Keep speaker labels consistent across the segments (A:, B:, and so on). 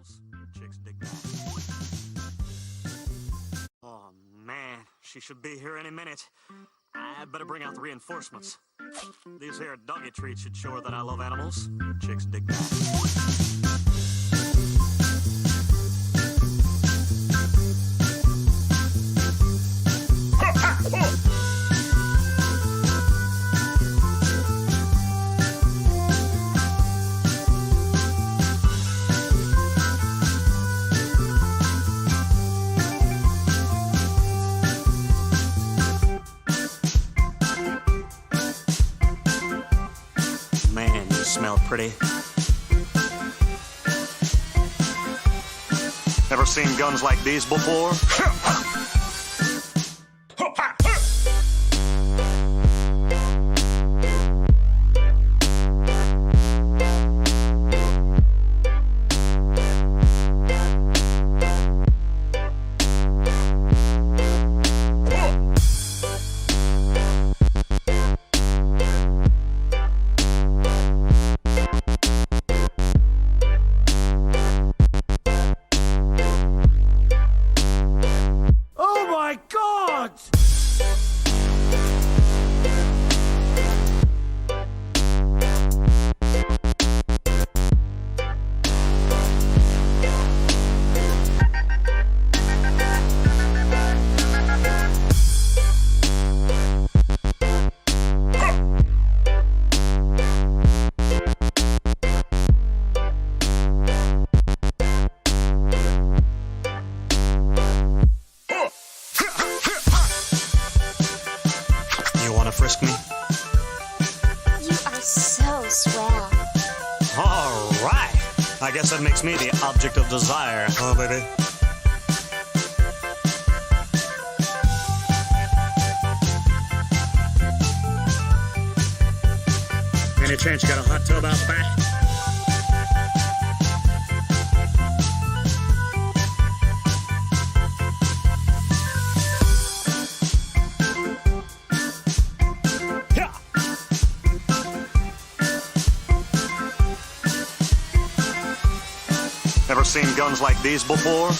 A: animals. Chicks dig that. Oh man, she should be here any minute. I better bring out the reinforcements. These here doggy treats should show her that I love animals. Chicks dig that. Man, you smell pretty. Ever seen guns like these before? Frisk me?
B: You are so swell.
A: All right. I guess that makes me the object of desire, huh, baby? Any chance you got a hot tub out back? Ever seen guns like these before?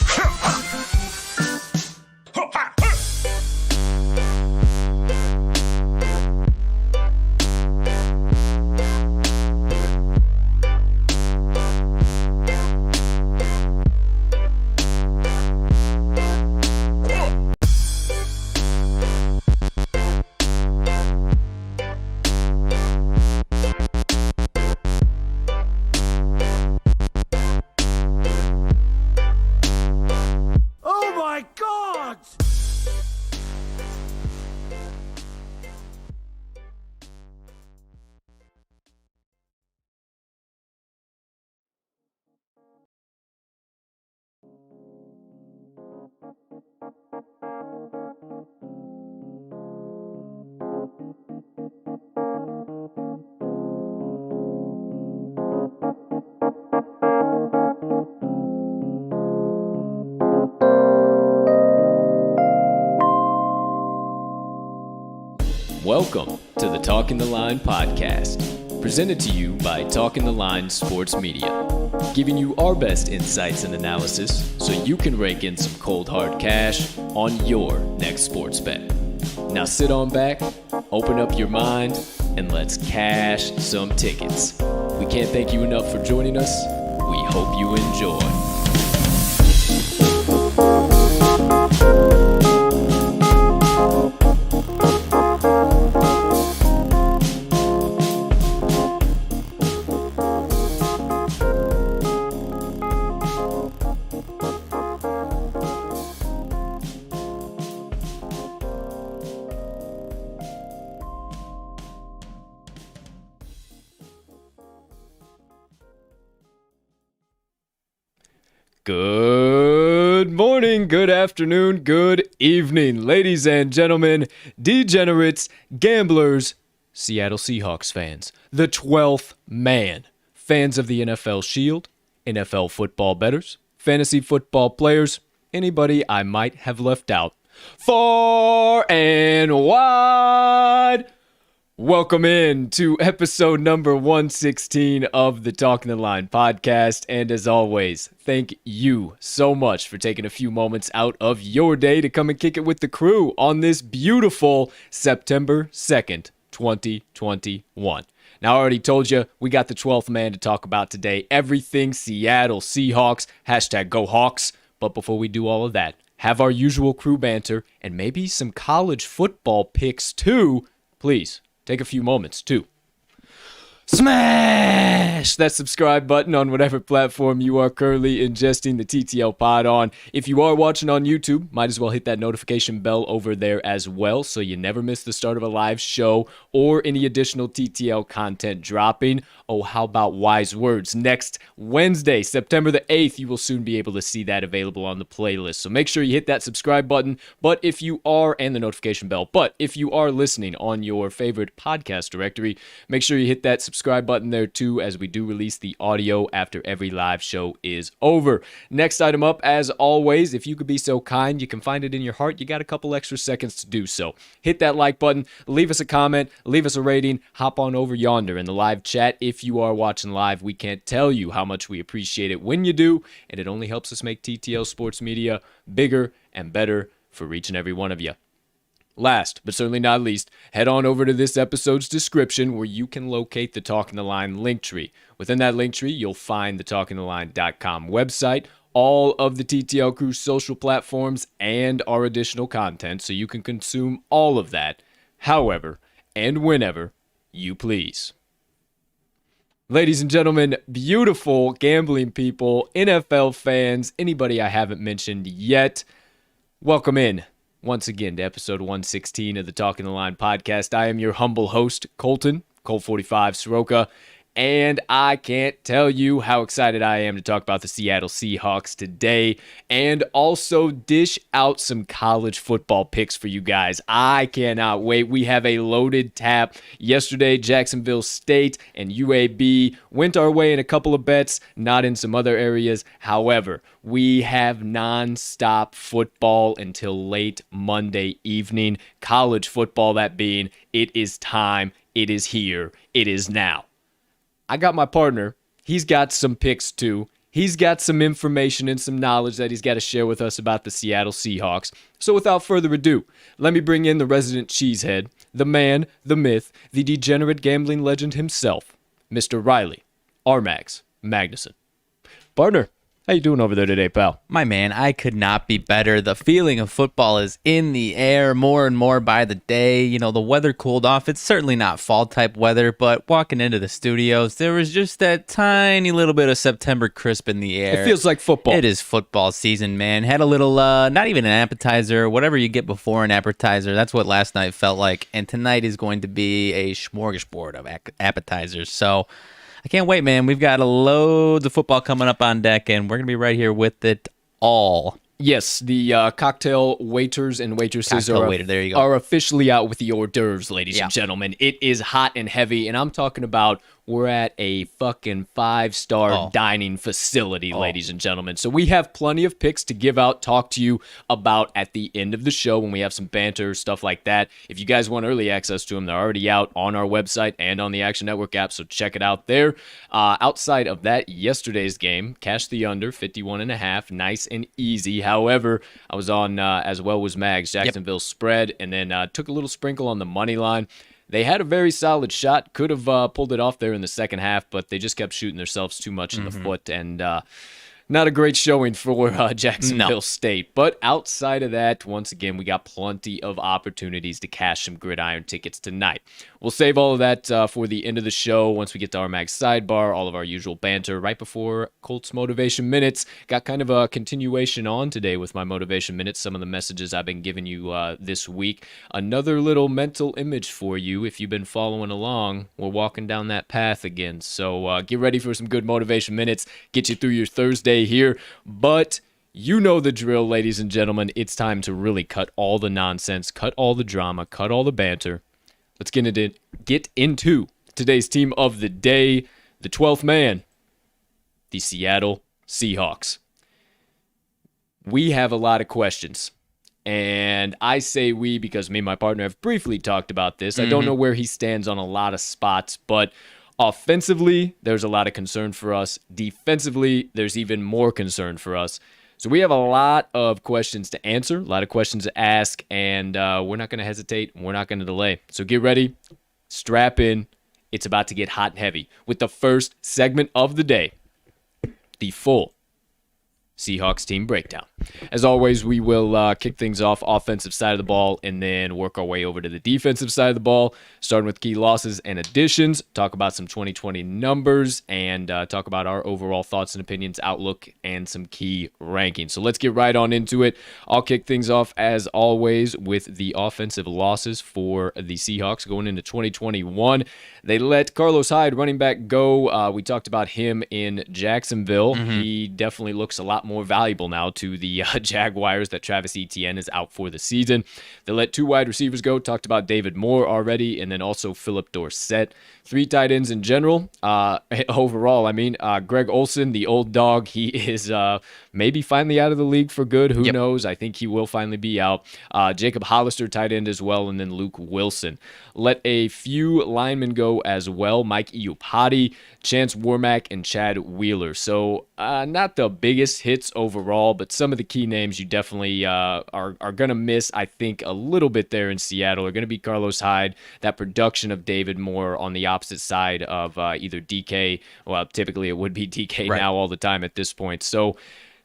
C: Welcome to the Talking the Line podcast, presented to you by Talking the Line Sports Media, giving you our best insights and analysis so you can rake in some cold hard cash on your next sports bet. Now sit on back, open up your mind, and let's cash some tickets. We can't thank you enough for joining us. We hope you enjoy. Good morning, good afternoon, good evening, ladies and gentlemen, degenerates, gamblers, Seattle Seahawks fans, the 12th man, fans of the NFL Shield, NFL football bettors, fantasy football players, anybody I might have left out. Far and wide, welcome Welcome in to episode number 116 of the Talking the Line podcast. And as always, thank you so much for taking a few moments out of your day to come and kick it with the crew on this beautiful September 2nd, 2021. Now, I already told you, we got the 12th man to talk about today. Everything Seattle Seahawks, hashtag Go Hawks. But before we do all of that, have our usual crew banter and maybe some college football picks too. Please take a few moments to smash that subscribe button on whatever platform you are currently ingesting the TTL pod on. If you are watching on YouTube, might as well hit that notification bell over there as well so you never miss the start of a live show or any additional TTL content dropping. Oh, how about wise words? Next Wednesday, September the 8th, you will soon be able to see that available on the playlist. So make sure you hit that subscribe button, and the notification bell. But if you are listening on your favorite podcast directory, make sure you hit that subscribe button there too, as we do release the audio after every live show is over. Next item up, as always, if you could be so kind, you can find it in your heart. You got a couple extra seconds to do so. Hit that like button, leave us a comment, leave us a rating, hop on over yonder in the live chat. If you are watching live, we can't tell you how much we appreciate it when you do, and it only helps us make TTL Sports Media bigger and better for each and every one of you. Last, but certainly not least, head on over to this episode's description where you can locate the Talking the Line link tree. Within that link tree, you'll find the talkingtheline.com website, all of the TTL Crew's social platforms, and our additional content, so you can consume all of that, however and whenever you please. Ladies and gentlemen, beautiful gambling people, NFL fans, anybody I haven't mentioned yet, welcome in once again to episode 116 of the Talking the Line podcast. I am your humble host, Colt 45 Soroka, and I can't tell you how excited I am to talk about the Seattle Seahawks today and also dish out some college football picks for you guys. I cannot wait. We have a loaded tap. Yesterday, Jacksonville State and UAB went our way in a couple of bets, not in some other areas. However, we have non-stop football until late Monday evening. College football, that being, it is time. It is here. It is now. I got my partner. He's got some picks too. He's got some information and some knowledge that he's got to share with us about the Seattle Seahawks. So without further ado, let me bring in the resident cheesehead, the man, the myth, the degenerate gambling legend himself, Mr. Riley RMags Magnuson. Partner, how you doing over there today, pal?
D: My man, I could not be better. The feeling of football is in the air more and more by the day. You know, the weather cooled off. It's certainly not fall-type weather, but walking into the studios, there was just that tiny little bit of September crisp in the air.
C: It feels like football.
D: It is football season, man. Had a little, not even an appetizer, whatever you get before an appetizer. That's what last night felt like. And tonight is going to be a smorgasbord of appetizers. So I can't wait, man. We've got loads of football coming up on deck, and we're going to be right here with it all.
C: Yes, the cocktail waiters and waitresses are officially out with the hors d'oeuvres, ladies and gentlemen. It is hot and heavy, and I'm talking about we're at a fucking 5-star dining facility, ladies and gentlemen. So we have plenty of picks to give out, talk to you about at the end of the show when we have some banter, stuff like that. If you guys want early access to them, they're already out on our website and on the Action Network app, so check it out there. Outside of that, yesterday's game, cash the under, 51.5, nice and easy. However, I was on, as well was Mags, Jacksonville spread, and then took a little sprinkle on the money line. They had a very solid shot, could have pulled it off there in the second half, but they just kept shooting themselves too much in the foot, and not a great showing for Jacksonville State. But outside of that, once again, we got plenty of opportunities to cash some gridiron tickets tonight. We'll save all of that for the end of the show once we get to RMags Sidebar, all of our usual banter right before Colts Motivation Minutes. Got kind of a continuation on today with my Motivation Minutes, some of the messages I've been giving you this week. Another little mental image for you if you've been following along. We're walking down that path again. So get ready for some good Motivation Minutes, get you through your Thursday here. But you know the drill, ladies and gentlemen. It's time to really cut all the nonsense, cut all the drama, cut all the banter. Let's get into today's team of the day, the 12th man, the Seattle Seahawks. We have a lot of questions. And I say we because me and my partner have briefly talked about this. I don't know where he stands on a lot of spots, but offensively, there's a lot of concern for us. Defensively, there's even more concern for us. So we have a lot of questions to answer, a lot of questions to ask, and we're not going to hesitate. We're not going to delay. So get ready, strap in. It's about to get hot and heavy with the first segment of the day, the full Seahawks team breakdown. As always, we will kick things off offensive side of the ball and then work our way over to the defensive side of the ball, starting with key losses and additions, talk about some 2020 numbers, and talk about our overall thoughts and opinions, outlook, and some key rankings. So let's get right on into it. I'll kick things off, as always, with the offensive losses for the Seahawks going into 2021. They let Carlos Hyde, running back, go. We talked about him in Jacksonville. He definitely looks a lot more valuable now to the Jaguars that Travis Etienne is out for the season. They let 2 wide receivers go. Talked about David Moore already, and then also Philip Dorsett. 3 tight ends in general. Overall, Greg Olsen, the old dog, he is maybe finally out of the league for good. Who knows? I think he will finally be out. Jacob Hollister, tight end as well, and then Luke Wilson. Let a few linemen go as well. Mike Iupati, Chance Warmack, and Chad Wheeler. So not the biggest hits overall, but some of the key names you definitely are going to miss, I think, a little bit there in Seattle are going to be Carlos Hyde, that production of David Moore on the opposite side of either DK. Well, typically it would be DK now all the time at this point. So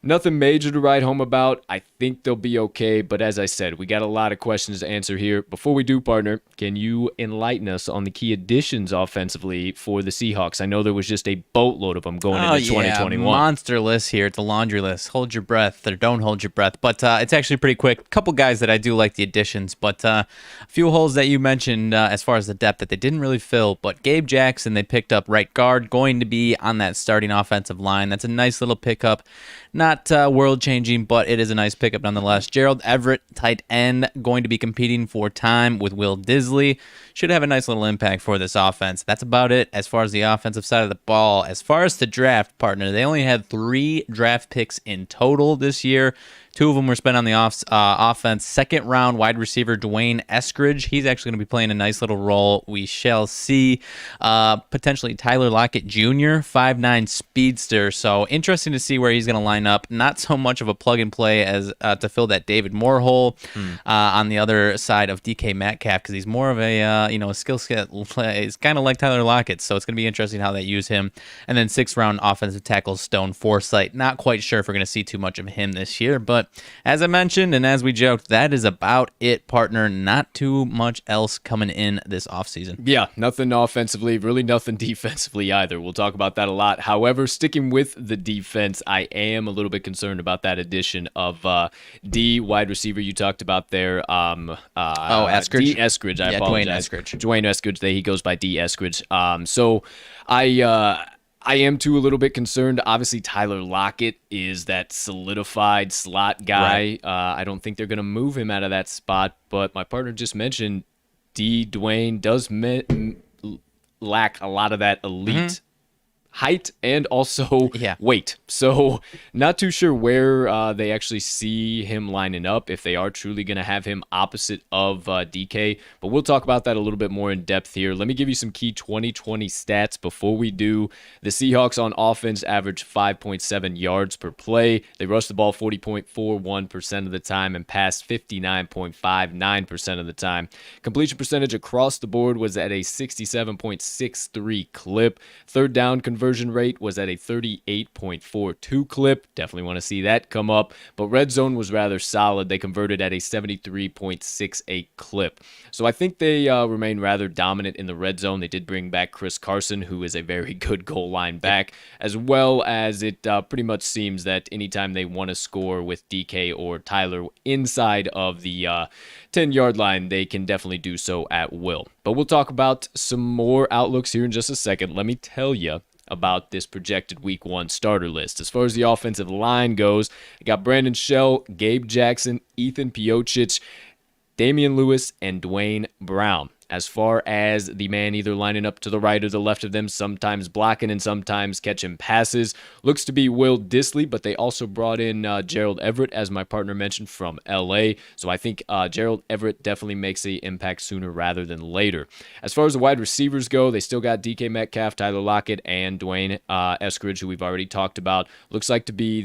C: nothing major to write home about. I think they'll be okay, but as I said, we got a lot of questions to answer here. Before we do, partner, can you enlighten us on the key additions offensively for the Seahawks? I know there was just a boatload of them going into 2021.
D: Monster list here. It's a laundry list. Hold your breath, or don't hold your breath. But it's actually pretty quick. Couple guys that I do like the additions, but a few holes that you mentioned as far as the depth that they didn't really fill. But Gabe Jackson, they picked up right guard, going to be on that starting offensive line. That's a nice little pickup. Not world-changing, but it is a nice pickup nonetheless. Gerald Everett, tight end, going to be competing for time with Will Disley. Should have a nice little impact for this offense. That's about it as far as the offensive side of the ball. As far as the draft, partner, they only had 3 draft picks in total this year. 2 of them were spent on the offense. Second-round wide receiver Dwayne Eskridge. He's actually going to be playing a nice little role. We shall see. Potentially Tyler Lockett Jr., 5'9 speedster. So interesting to see where he's going to line up. Not so much of a plug-and-play as to fill that David Moore hole on the other side of DK Metcalf, because he's more of a skill set. He's kind of like Tyler Lockett, so it's going to be interesting how they use him. And then 6th-round offensive tackle Stone Forsythe. Not quite sure if we're going to see too much of him this year, but as I mentioned, and as we joked, that is about it, partner. Not too much else coming in this offseason.
C: Yeah, nothing offensively, really nothing defensively either. We'll talk about that a lot. However, sticking with the defense, I am a little bit concerned about that addition of D, wide receiver you talked about there.
D: Eskridge.
C: D. Eskridge, I apologize. Dwayne Eskridge, he goes by D. Eskridge. So I am, too, a little bit concerned. Obviously, Tyler Lockett is that solidified slot guy. I don't think they're going to move him out of that spot, but my partner just mentioned Dwayne does lack a lot of that elite height and also weight. So not too sure where they actually see him lining up, if they are truly going to have him opposite of DK. But we'll talk about that a little bit more in depth here. Let me give you some key 2020 stats before we do. The Seahawks on offense averaged 5.7 yards per play. They rushed the ball 40.41% of the time and passed 59.59% of the time. Completion percentage across the board was at a 67.63 clip. Third down conversion rate was at a 38.42 clip. Definitely want to see that come up. But red zone was rather solid. They converted at a 73.68 clip. So I think they remain rather dominant in the red zone. They did bring back Chris Carson, who is a very good goal line back, as well as it pretty much seems that anytime they want to score with DK or Tyler inside of the 10-yard line, they can definitely do so at will. But we'll talk about some more outlooks here in just a second. Let me tell you about this projected Week 1 starter list. As far as the offensive line goes, I got Brandon Shell, Gabe Jackson, Ethan Piocic, Damian Lewis, and Dwayne Brown. as far as the man either lining up to the right or the left of them, sometimes blocking and sometimes catching passes. Looks to be Will Dissly, but they also brought in Gerald Everett, as my partner mentioned, from LA. So I think Gerald Everett definitely makes an impact sooner rather than later. As far as the wide receivers go, they still got DK Metcalf, Tyler Lockett, and Dwayne Eskridge, who we've already talked about. Looks like to be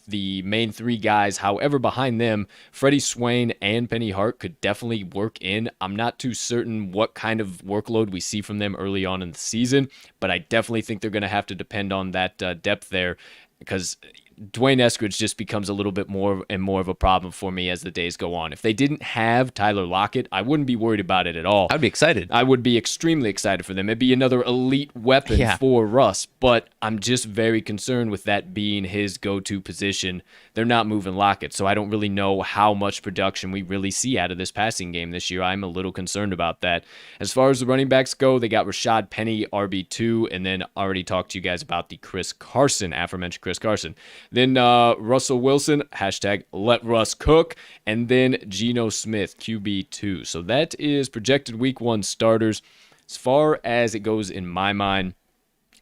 C: the main three guys. However, behind them, Freddie Swain and Penny Hart could definitely work in. I'm not too certain what kind of workload we see from them early on in the season, but I definitely think they're going to have to depend on that depth there, because Dwayne Eskridge just becomes a little bit more and more of a problem for me as the days go on. If they didn't have Tyler Lockett, I wouldn't be worried about it at all.
D: I'd be excited.
C: I would be extremely excited for them. It'd be another elite weapon for Russ, but I'm just very concerned with that being his go-to position. They're not moving Lockett, so I don't really know how much production we really see out of this passing game this year. I'm a little concerned about that. As far as the running backs go, they got Rashad Penny, RB2, and then already talked to you guys about the aforementioned Chris Carson. Then Russell Wilson, hashtag let Russ cook, and then Geno Smith, QB2. So that is projected week 1 starters. As far as it goes in my mind,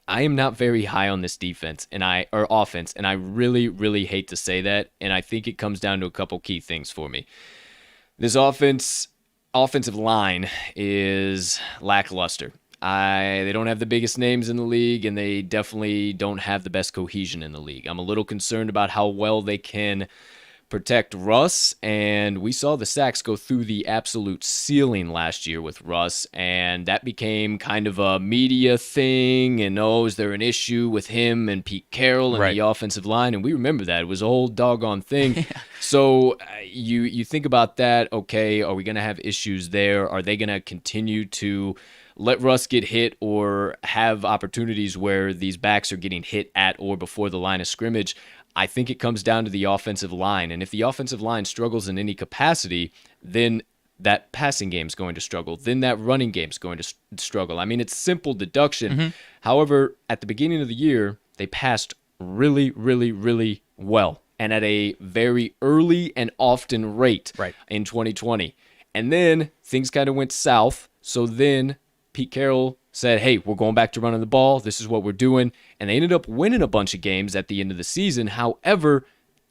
C: I am not very high on this offense, and I really, really hate to say that, and I think it comes down to a couple key things for me. This offensive line is lackluster. They don't have the biggest names in the league, and they definitely don't have the best cohesion in the league. I'm a little concerned about how well they can protect Russ, and we saw the sacks go through the absolute ceiling last year with Russ, and that became kind of a media thing, and is there an issue with him and Pete Carroll and the offensive line? And we remember that. It was a whole doggone thing. So you think about that, okay, are we going to have issues there? Are they going to continue to let Russ get hit or have opportunities where these backs are getting hit at or before the line of scrimmage? I think it comes down to the offensive line. And if the offensive line struggles in any capacity, then that passing game is going to struggle. Then that running game is going to struggle. I mean, it's simple deduction. Mm-hmm. However, at the beginning of the year, they passed really, really, really well and at a very early and often rate in 2020. And then things kind of went south. So then Pete Carroll said, hey, we're going back to running the ball. This is what we're doing. And they ended up winning a bunch of games at the end of the season. However,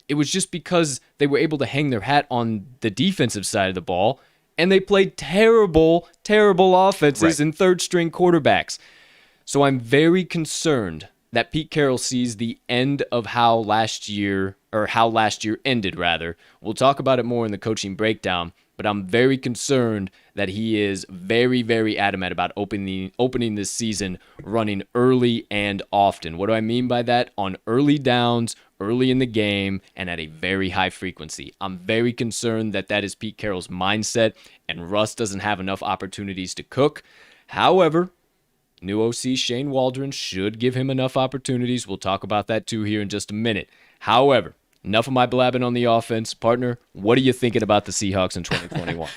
C: it was just because they were able to hang their hat on the defensive side of the ball, and they played terrible, terrible offenses and third-string quarterbacks. So I'm very concerned that Pete Carroll sees the end of how last year ended, rather. We'll talk about it more in the coaching breakdown, but I'm very concerned that he is very, very adamant about opening this season running early and often. What do I mean by that? On early downs, early in the game, and at a very high frequency. I'm very concerned that that is Pete Carroll's mindset, and Russ doesn't have enough opportunities to cook. However, new OC Shane Waldron should give him enough opportunities. We'll talk about that too here in just a minute. However, enough of my blabbing on the offense. Partner, what are you thinking about the Seahawks in 2021?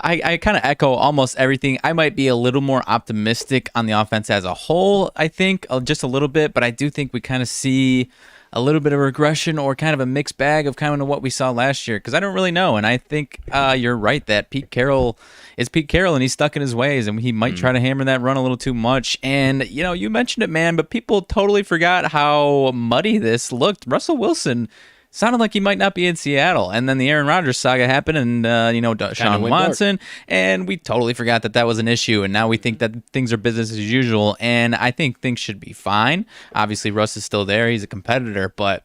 D: I kind of echo almost everything. I might be a little more optimistic on the offense as a whole, I think, just a little bit, but I do think we kind of see a little bit of regression or kind of a mixed bag of kind of what we saw last year, because I don't really know. And I think you're right that Pete Carroll is Pete Carroll, and he's stuck in his ways, and he might try to hammer that run a little too much. And, you mentioned it, man, but people totally forgot how muddy this looked. Russell Wilson sounded like he might not be in Seattle. And then the Aaron Rodgers saga happened, and, Deshaun Watson, and we totally forgot that was an issue. And now we think that things are business as usual. And I think things should be fine. Obviously, Russ is still there. He's a competitor. But,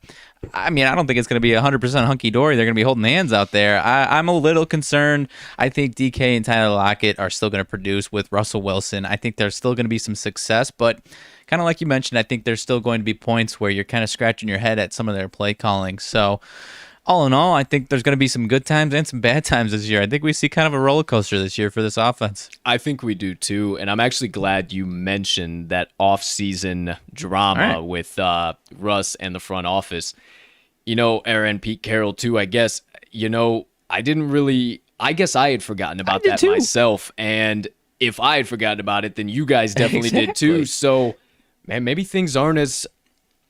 D: I mean, I don't think it's going to be 100% hunky-dory. They're going to be holding hands out there. I'm a little concerned. I think DK and Tyler Lockett are still going to produce with Russell Wilson. I think there's still going to be some success, but kind of like you mentioned, I think there's still going to be points where you're kind of scratching your head at some of their play calling. So all in all, I think there's going to be some good times and some bad times this year. I think we see kind of a roller coaster this year for this offense.
C: I think we do too, and I'm actually glad you mentioned that off-season drama with Russ and the front office. Aaron, Pete Carroll too, I guess. I guess I had forgotten about that myself, and if I had forgotten about it, then you guys definitely did too. So, man, maybe things aren't as,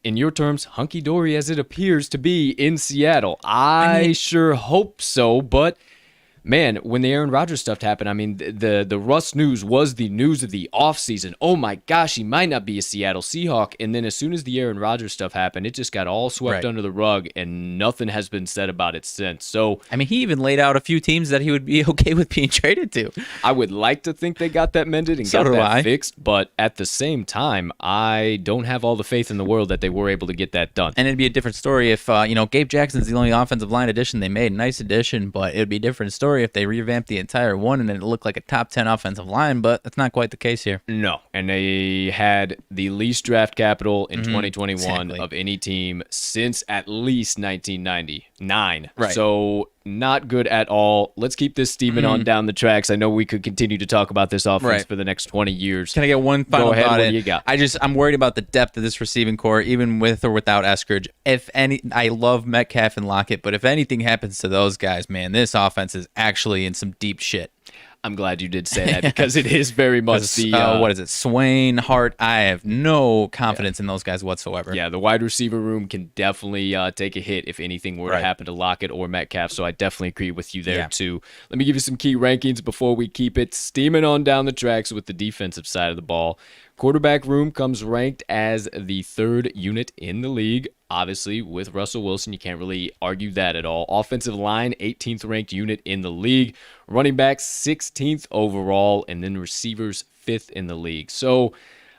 C: in your terms, hunky-dory as it appears to be in Seattle. I sure hope so, but man, when the Aaron Rodgers stuff happened, I mean, the Russ news was the news of the offseason. Oh my gosh, he might not be a Seattle Seahawk. And then as soon as the Aaron Rodgers stuff happened, it just got all swept under the rug, and nothing has been said about it since. So,
D: I mean, he even laid out a few teams that he would be okay with being traded to.
C: I would like to think they got that mended and got that fixed, but at the same time, I don't have all the faith in the world that they were able to get that done.
D: And it'd be a different story if, Gabe Jackson's the only offensive line addition they made. Nice addition, but it would be a different story if they revamped the entire one and it looked like a top 10 offensive line, but that's not quite the case here.
C: No, and they had the least draft capital in 2021 of any team since at least 1999.
D: Right.
C: So not good at all. Let's keep this steaming on down the tracks. I know we could continue to talk about this offense for the next 20 years.
D: Can I get one final
C: Go ahead,
D: thought
C: what
D: in?
C: do you got?
D: I'm worried about the depth of this receiving core, even with or without Eskridge. I love Metcalf and Lockett, but if anything happens to those guys, man, this offense is actually in some deep shit.
C: I'm glad you did say that because it is very much the...
D: what is it? Swain, Hart. I have no confidence in those guys whatsoever.
C: Yeah, the wide receiver room can definitely take a hit if anything were to happen to Lockett or Metcalf, so I definitely agree with you there too. Let me give you some key rankings before we keep it steaming on down the tracks with the defensive side of the ball. Quarterback room comes ranked as the 3rd unit in the league. Obviously, with Russell Wilson, you can't really argue that at all. Offensive line, 18th ranked unit in the league. Running backs, 16th overall. And then receivers, 5th in the league. So,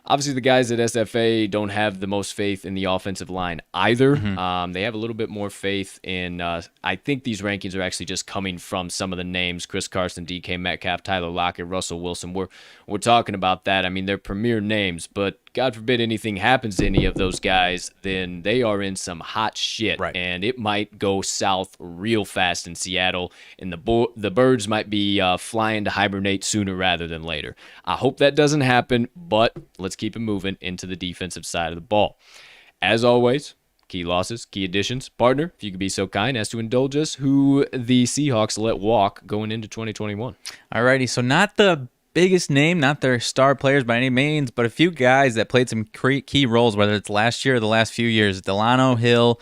C: obviously, the guys at SFA don't have the most faith in the offensive line either. They have a little bit more faith in, I think these rankings are actually just coming from some of the names, Chris Carson, DK Metcalf, Tyler Lockett, Russell Wilson. We're talking about that. I mean, they're premier names, but God forbid anything happens to any of those guys, then they are in some hot shit.
D: Right.
C: And it might go south real fast in Seattle, and the birds might be flying to hibernate sooner rather than later. I hope that doesn't happen, but let's keep it moving into the defensive side of the ball. As always, key losses, key additions. Partner, if you could be so kind as to indulge us, who the Seahawks let walk going into 2021.
D: Alrighty, so not the biggest name, not their star players by any means, but a few guys that played some key roles, whether it's last year or the last few years. Delano Hill,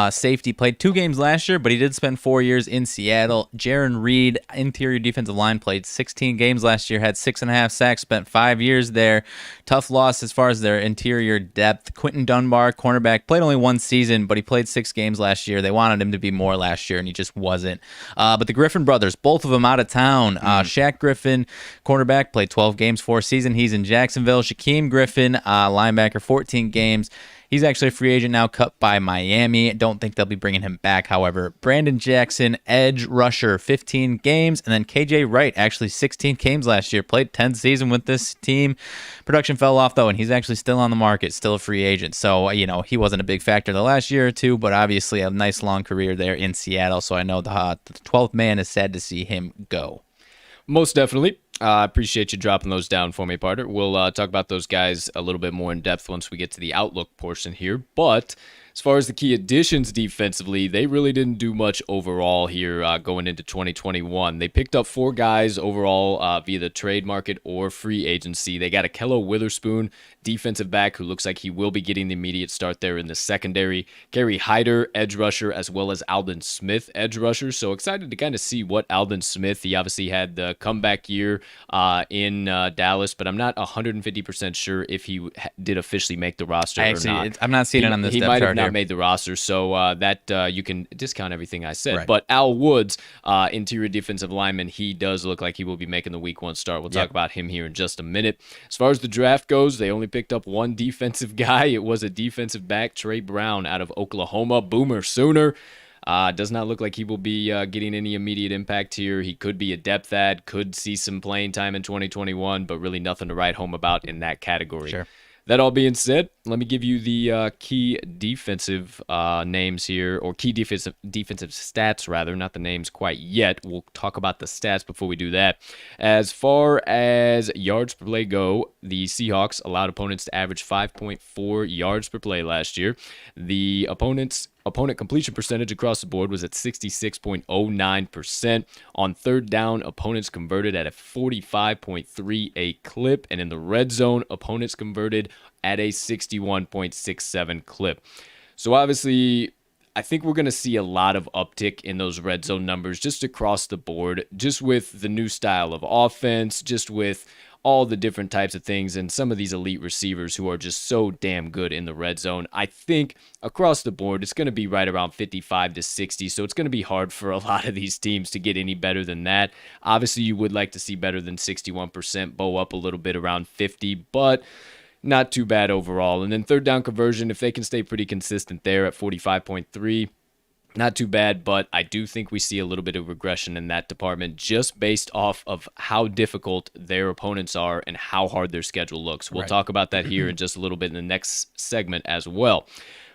D: safety, played 2 games last year, but he did spend 4 years in Seattle. Jaron Reed, interior defensive line, played 16 games last year, had 6.5 sacks, spent 5 years there. Tough loss as far as their interior depth. Quentin Dunbar, cornerback, played only 1 season, but he played 6 games last year. They wanted him to be more last year, and he just wasn't. But the Griffin brothers, both of them out of town. Shaq Griffin, cornerback, played 12 games for a season. He's in Jacksonville. Shaquem Griffin, linebacker, 14 games. He's actually a free agent now, cut by Miami. Don't think they'll be bringing him back, however. Brandon Jackson, edge rusher, 15 games. And then KJ Wright, actually 16 games last year. Played 10 season with this team. Production fell off, though, and he's actually still on the market, still a free agent. So, he wasn't a big factor the last year or two, but obviously a nice long career there in Seattle. So I know the 12th man is sad to see him go.
C: Most definitely. I appreciate you dropping those down for me, partner. We'll talk about those guys a little bit more in depth once we get to the outlook portion here. But as far as the key additions defensively, they really didn't do much overall here going into 2021. They picked up 4 guys overall via the trade market or free agency. They got Akello Witherspoon, defensive back, who looks like he will be getting the immediate start there in the secondary. Gary Hyder, edge rusher, as well as Aldon Smith, edge rusher. So excited to kind of see what Aldon Smith, he obviously had the comeback year in Dallas, but I'm not 150% sure if he did officially make the roster or not.
D: I'm not seeing it on this depth
C: chart. He might have not
D: here.
C: made the roster, so that you can discount everything I said.
D: Right.
C: But Al Woods, interior defensive lineman, he does look like he will be making the week 1 start. We'll talk about him here in just a minute. As far as the draft goes, they only picked up 1 defensive guy. It was a defensive back, Trey Brown, out of Oklahoma. Boomer Sooner. Does not look like he will be getting any immediate impact here. He could be a depth add, could see some playing time in 2021, but really nothing to write home about in that category.
D: Sure.
C: That all being said, let me give you the key defensive names here, or key defensive stats, rather, not the names quite yet. We'll talk about the stats before we do that. As far as yards per play go, the Seahawks allowed opponents to average 5.4 yards per play last year. The opponent completion percentage across the board was at 66.09%. On third down, opponents converted at a 45.38 clip, and in the red zone, opponents converted at a 61.67 clip. So obviously, I think we're going to see a lot of uptick in those red zone numbers just across the board, just with the new style of offense, just with all the different types of things and some of these elite receivers who are just so damn good in the red zone. I think across the board, it's going to be right around 55 to 60. So it's going to be hard for a lot of these teams to get any better than that. Obviously, you would like to see better than 61%, bow up a little bit around 50, but not too bad overall. And then third down conversion, if they can stay pretty consistent there at 45.3, not too bad, but I do think we see a little bit of regression in that department just based off of how difficult their opponents are and how hard their schedule looks. We'll talk about that here in just a little bit in the next segment as well.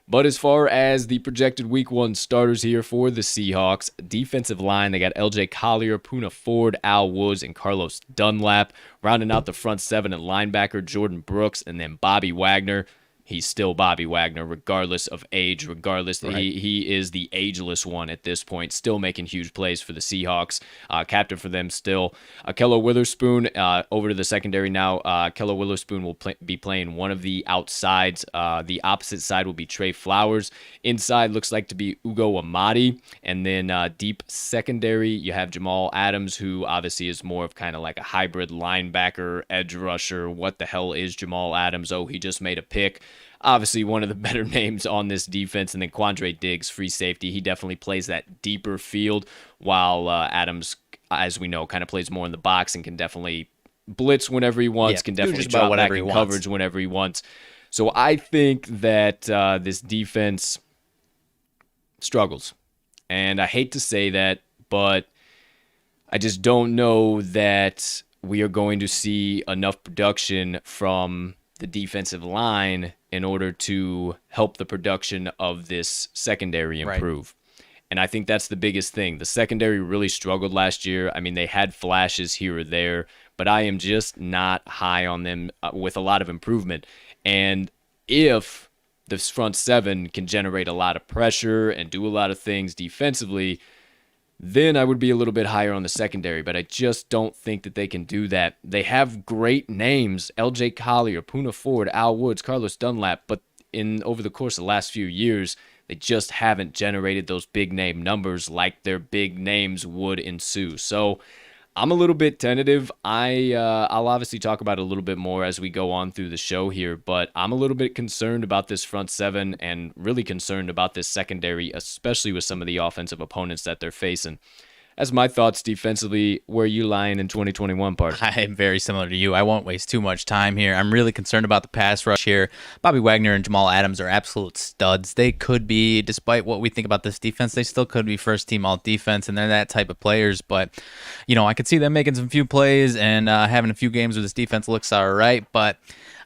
C: But as far as the projected week 1 starters here for the Seahawks, defensive line, they got LJ Collier, Poona Ford, Al Woods, and Carlos Dunlap. Rounding out the front 7 at linebacker, Jordan Brooks, and then Bobby Wagner. He's still Bobby Wagner, regardless of age, regardless. Right. He is the ageless one at this point, still making huge plays for the Seahawks. Captain for them still. Kello Witherspoon over to the secondary now. Kello Witherspoon will be playing one of the outsides. The opposite side will be Trey Flowers. Inside looks like to be Ugo Amadi. And then deep secondary, you have Jamal Adams, who obviously is more of kind of like a hybrid linebacker, edge rusher. What the hell is Jamal Adams? Oh, he just made a pick. Obviously, one of the better names on this defense. And then Quandre Diggs, free safety. He definitely plays that deeper field, while Adams, as we know, kind of plays more in the box and can definitely blitz whenever he wants, can definitely drop back in coverage whenever he wants. So I think that this defense struggles. And I hate to say that, but I just don't know that we are going to see enough production from the defensive line in order to help the production of this secondary improve. Right. And I think that's the biggest thing. The secondary really struggled last year. I mean, they had flashes here or there, but I am just not high on them with a lot of improvement. And if this front 7 can generate a lot of pressure and do a lot of things defensively, then I would be a little bit higher on the secondary, but I just don't think that they can do that. They have great names, LJ Collier, Poona Ford, Al Woods, Carlos Dunlap, but over the course of the last few years, they just haven't generated those big name numbers like their big names would ensue. So I'm a little bit tentative. I'll obviously talk about it a little bit more as we go on through the show here, but I'm a little bit concerned about this front 7 and really concerned about this secondary, especially with some of the offensive opponents that they're facing. As my thoughts defensively, where are you lying in 2021, Park?
D: I am very similar to you. I won't waste too much time here. I'm really concerned about the pass rush here. Bobby Wagner and Jamal Adams are absolute studs. They could be, despite what we think about this defense, they still could be first team all defense, and they're that type of players. But, I could see them making some few plays and having a few games where this defense looks all right. But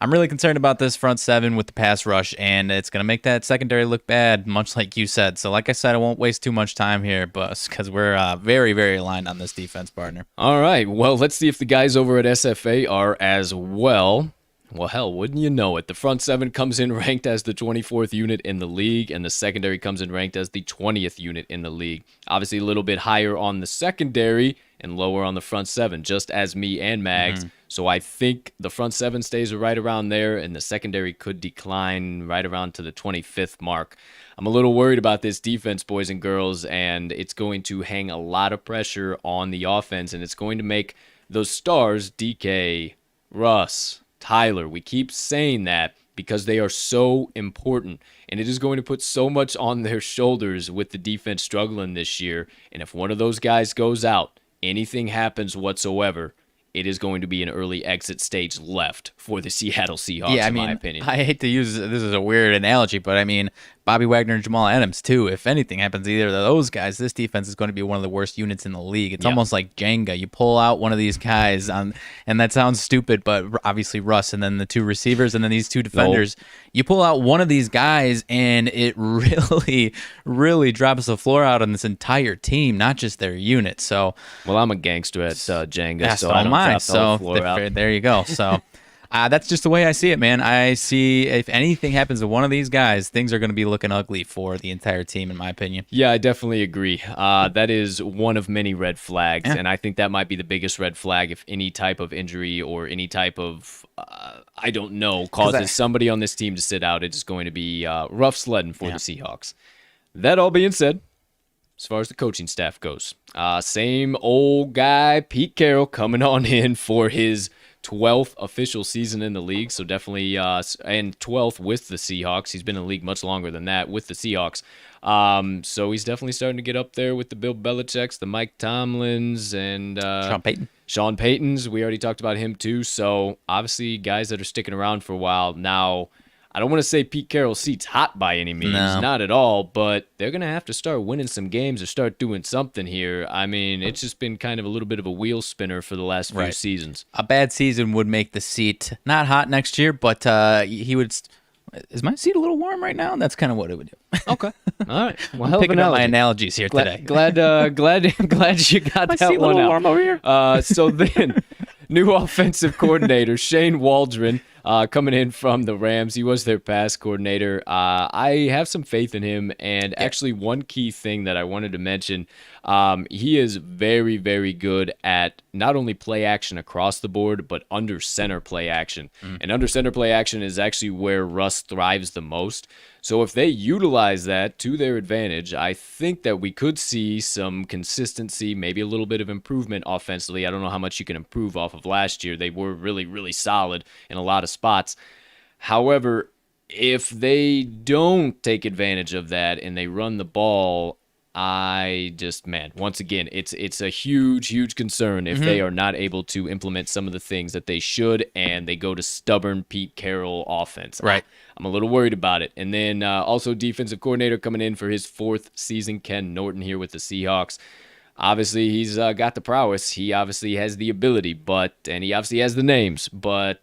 D: I'm really concerned about this front 7 with the pass rush, and it's going to make that secondary look bad, much like you said. So like I said, I won't waste too much time here, because we're very, very aligned on this defense, partner.
C: All right, well, let's see if the guys over at SFA are as well. Well, hell, wouldn't you know it? The front 7 comes in ranked as the 24th unit in the league, and the secondary comes in ranked as the 20th unit in the league. Obviously, a little bit higher on the secondary and lower on the front 7, just as me and Mags. Mm-hmm. So I think the front 7 stays right around there, and the secondary could decline right around to the 25th mark. I'm a little worried about this defense, boys and girls, and it's going to hang a lot of pressure on the offense, and it's going to make those stars, DK, Russ, Tyler, we keep saying that because they are so important, and it is going to put so much on their shoulders with the defense struggling this year. And if one of those guys goes out, anything happens whatsoever, it is going to be an early exit stage left for the Seattle Seahawks, in my opinion.
D: I hate to use this as a weird analogy, but I mean, Bobby Wagner and Jamal Adams, too. If anything happens to either of those guys, this defense is going to be one of the worst units in the league. It's almost like Jenga. You pull out one of these guys, and that sounds stupid, but obviously Russ and then the 2 receivers and then these 2 defenders. Nope. You pull out one of these guys, and it really, really drops the floor out on this entire team, not just their unit. So,
C: well, I'm a gangster at Jenga, so I don't drop the whole floor out.
D: There you go. So that's just the way I see it, man. I see if anything happens to one of these guys, things are going to be looking ugly for the entire team, in my opinion.
C: Yeah, I definitely agree. That is one of many red flags, and I think that might be the biggest red flag if any type of injury or any type of, I don't know, causes somebody on this team to sit out. It's going to be rough sledding for the Seahawks. That all being said, as far as the coaching staff goes, same old guy, Pete Carroll, coming on in for his 12th official season in the league, so definitely, and 12th with the Seahawks. He's been in the league much longer than that with the Seahawks. So he's definitely starting to get up there with the Bill Belichick's, the Mike Tomlins, and Sean Payton's. We already talked about him too. So obviously guys that are sticking around for a while. Now, I don't want to say Pete Carroll's seat's hot by any means, not at all, but they're going to have to start winning some games or start doing something here. I mean, it's just been kind of a little bit of a wheel spinner for the last few seasons.
D: A bad season would make the seat not hot next year, but he would... Is my seat a little warm right now? That's kind of what it would do.
C: Okay. All right. Well,
D: I'm picking up my analogies here today.
C: Glad you got
D: my
C: that
D: seat
C: one
D: a little
C: out.
D: warm over here.
C: So then, new offensive coordinator Shane Waldron coming in from the Rams. He was their pass coordinator. I have some faith in him, and actually one key thing that I wanted to mention, he is very, very good at not only play action across the board, but under center play action. And under center play action is actually where Russ thrives the most. So if they utilize that to their advantage, I think that we could see some consistency, maybe a little bit of improvement offensively. I don't know how much you can improve off of last year. They were really, really solid in a lot of spots. However, if they don't take advantage of that and they run the ball, once again, it's a huge, huge concern if they are not able to implement some of the things that they should, and they go to stubborn Pete Carroll offense.
D: Right.
C: I'm a little worried about it. And then also defensive coordinator coming in for his 4th season, Ken Norton here with the Seahawks. Obviously, he's got the prowess. He obviously has the ability, and he obviously has the names, but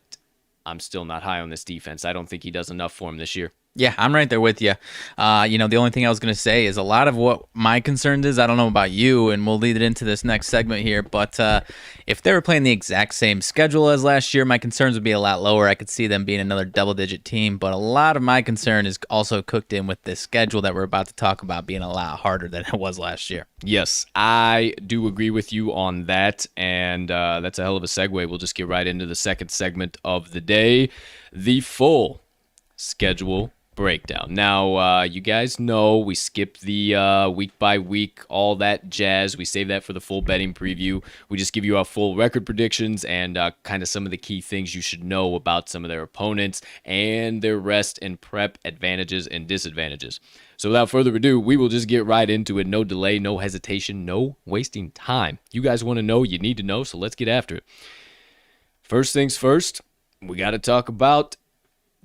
C: I'm still not high on this defense. I don't think he does enough for him this year.
D: Yeah, I'm right there with you. The only thing I was going to say is a lot of what my concern is, I don't know about you, and we'll lead it into this next segment here, but if they were playing the exact same schedule as last year, my concerns would be a lot lower. I could see them being another double-digit team, but a lot of my concern is also cooked in with this schedule that we're about to talk about being a lot harder than it was last year.
C: Yes, I do agree with you on that, and that's a hell of a segue. We'll just get right into the second segment of the day, the full schedule breakdown. Now, you guys know we skip the week by week, all that jazz. We save that for the full betting preview. We just give you our full record predictions and kind of some of the key things you should know about some of their opponents and their rest and prep advantages and disadvantages. So without further ado, we will just get right into it. No delay, no hesitation, no wasting time. You guys want to know, you need to know, so let's get after it. First things first, we got to talk about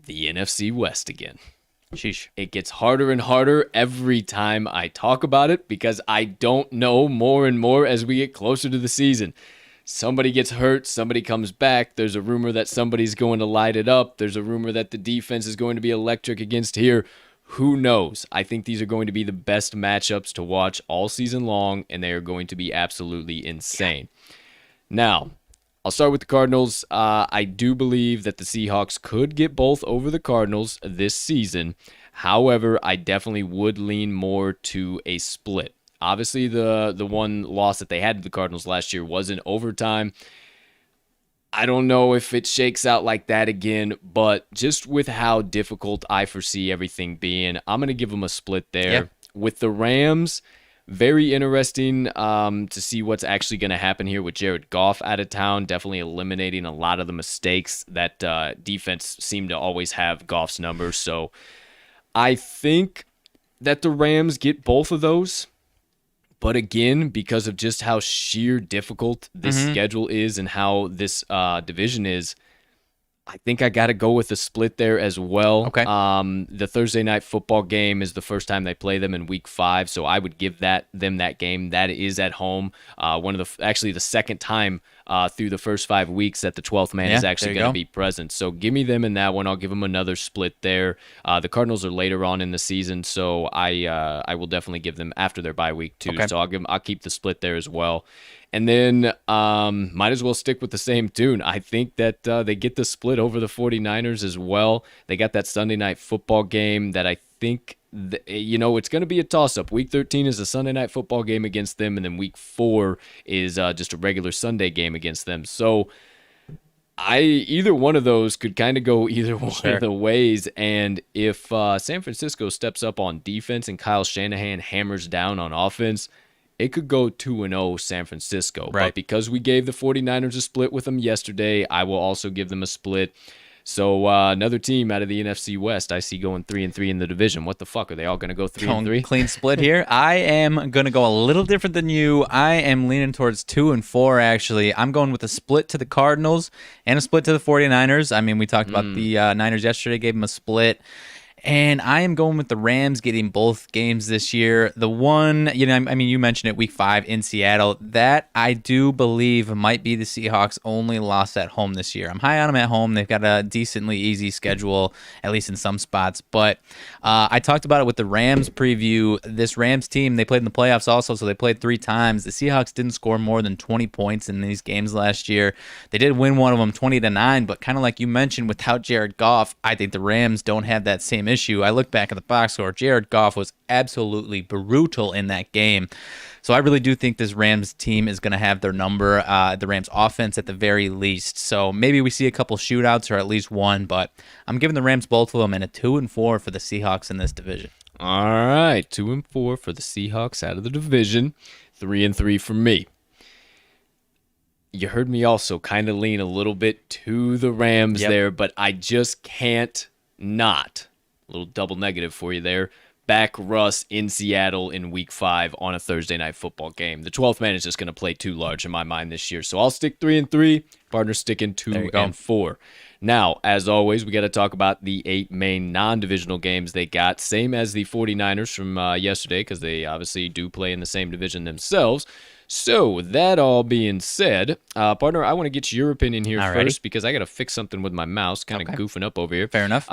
C: the NFC West again.
D: Sheesh.
C: It gets harder and harder every time I talk about it because I don't know more and more as we get closer to the season. Somebody gets hurt, somebody comes back, there's a rumor that somebody's going to light it up, there's a rumor that the defense is going to be electric against here. Who knows? I think these are going to be the best matchups to watch all season long, and they are going to be absolutely insane. Now, I'll start with the Cardinals. I do believe that the Seahawks could get both over the Cardinals this season. However, I definitely would lean more to a split. Obviously, the one loss that they had to the Cardinals last year was in overtime. I don't know if it shakes out like that again, but just with how difficult I foresee everything being, I'm going to give them a split there.
D: Yep.
C: With the Rams, very interesting to see what's actually going to happen here with Jared Goff out of town, definitely eliminating a lot of the mistakes that defense seemed to always have Goff's numbers. So I think that the Rams get both of those. But again, because of just how sheer difficult this schedule is and how this division is, I think I got to go with a split there as well.
D: Okay.
C: The Thursday night football game is the first time they play them in Week 5, so I would give them that game. That is at home. Actually the second time through the first 5 weeks that the 12th man is actually going to be present. So give me them in that one. I'll give them another split there. The Cardinals are later on in the season, so I will definitely give them after their bye week too.
D: Okay.
C: So I'll keep the split there as well. And then might as well stick with the same tune. I think that they get the split over the 49ers as well. They got that Sunday night football game that I think, it's going to be a toss-up. Week 13 is a Sunday night football game against them, and then Week 4 is just a regular Sunday game against them. So Either one of those could kind of go either one
D: Sure.
C: of the ways. And if San Francisco steps up on defense and Kyle Shanahan hammers down on offense, it could go 2-0 San Francisco.
D: Right.
C: But because we gave the 49ers a split with them yesterday, I will also give them a split. So another team out of the NFC West I see going 3-3 in the division. What the fuck? Are they all going to go 3-3?
D: Clean split here. I am going to go a little different than you. I am leaning towards 2-4, actually. I'm going with a split to the Cardinals and a split to the 49ers. I mean, we talked about the Niners yesterday, gave them a split. And I am going with the Rams getting both games this year. The one, you mentioned it, week 5 in Seattle. That I do believe might be the Seahawks' only loss at home this year. I'm high on them at home. They've got a decently easy schedule, at least in some spots. But I talked about it with the Rams preview. This Rams team, they played in the playoffs also, so they played 3 times. The Seahawks didn't score more than 20 points in these games last year. They did win one of them 20-9, but kind of like you mentioned, without Jared Goff, I think the Rams don't have that same issue. I look back at the box score. Jared Goff was absolutely brutal in that game. So I really do think this Rams team is going to have their number, the Rams offense at the very least. So maybe we see a couple shootouts or at least one, but I'm giving the Rams both of them and a 2-4 for the Seahawks in this division.
C: All right, 2-4 for the Seahawks out of the division, 3-3 for me. You heard me also kind of lean a little bit to the Rams there, but I just can't not. A little double negative for you there. Back Russ in Seattle in week 5 on a Thursday night football game. The 12th man is just going to play too large in my mind this year. So I'll stick 3-3. Partner sticking 2-4. Now, as always, we got to talk about the 8 main non-divisional games they got. Same as the 49ers from yesterday, because they obviously do play in the same division themselves. So, that all being said, partner, I want to get your opinion here first, because I got to fix something with my mouse, kind of goofing up over here.
D: Fair enough.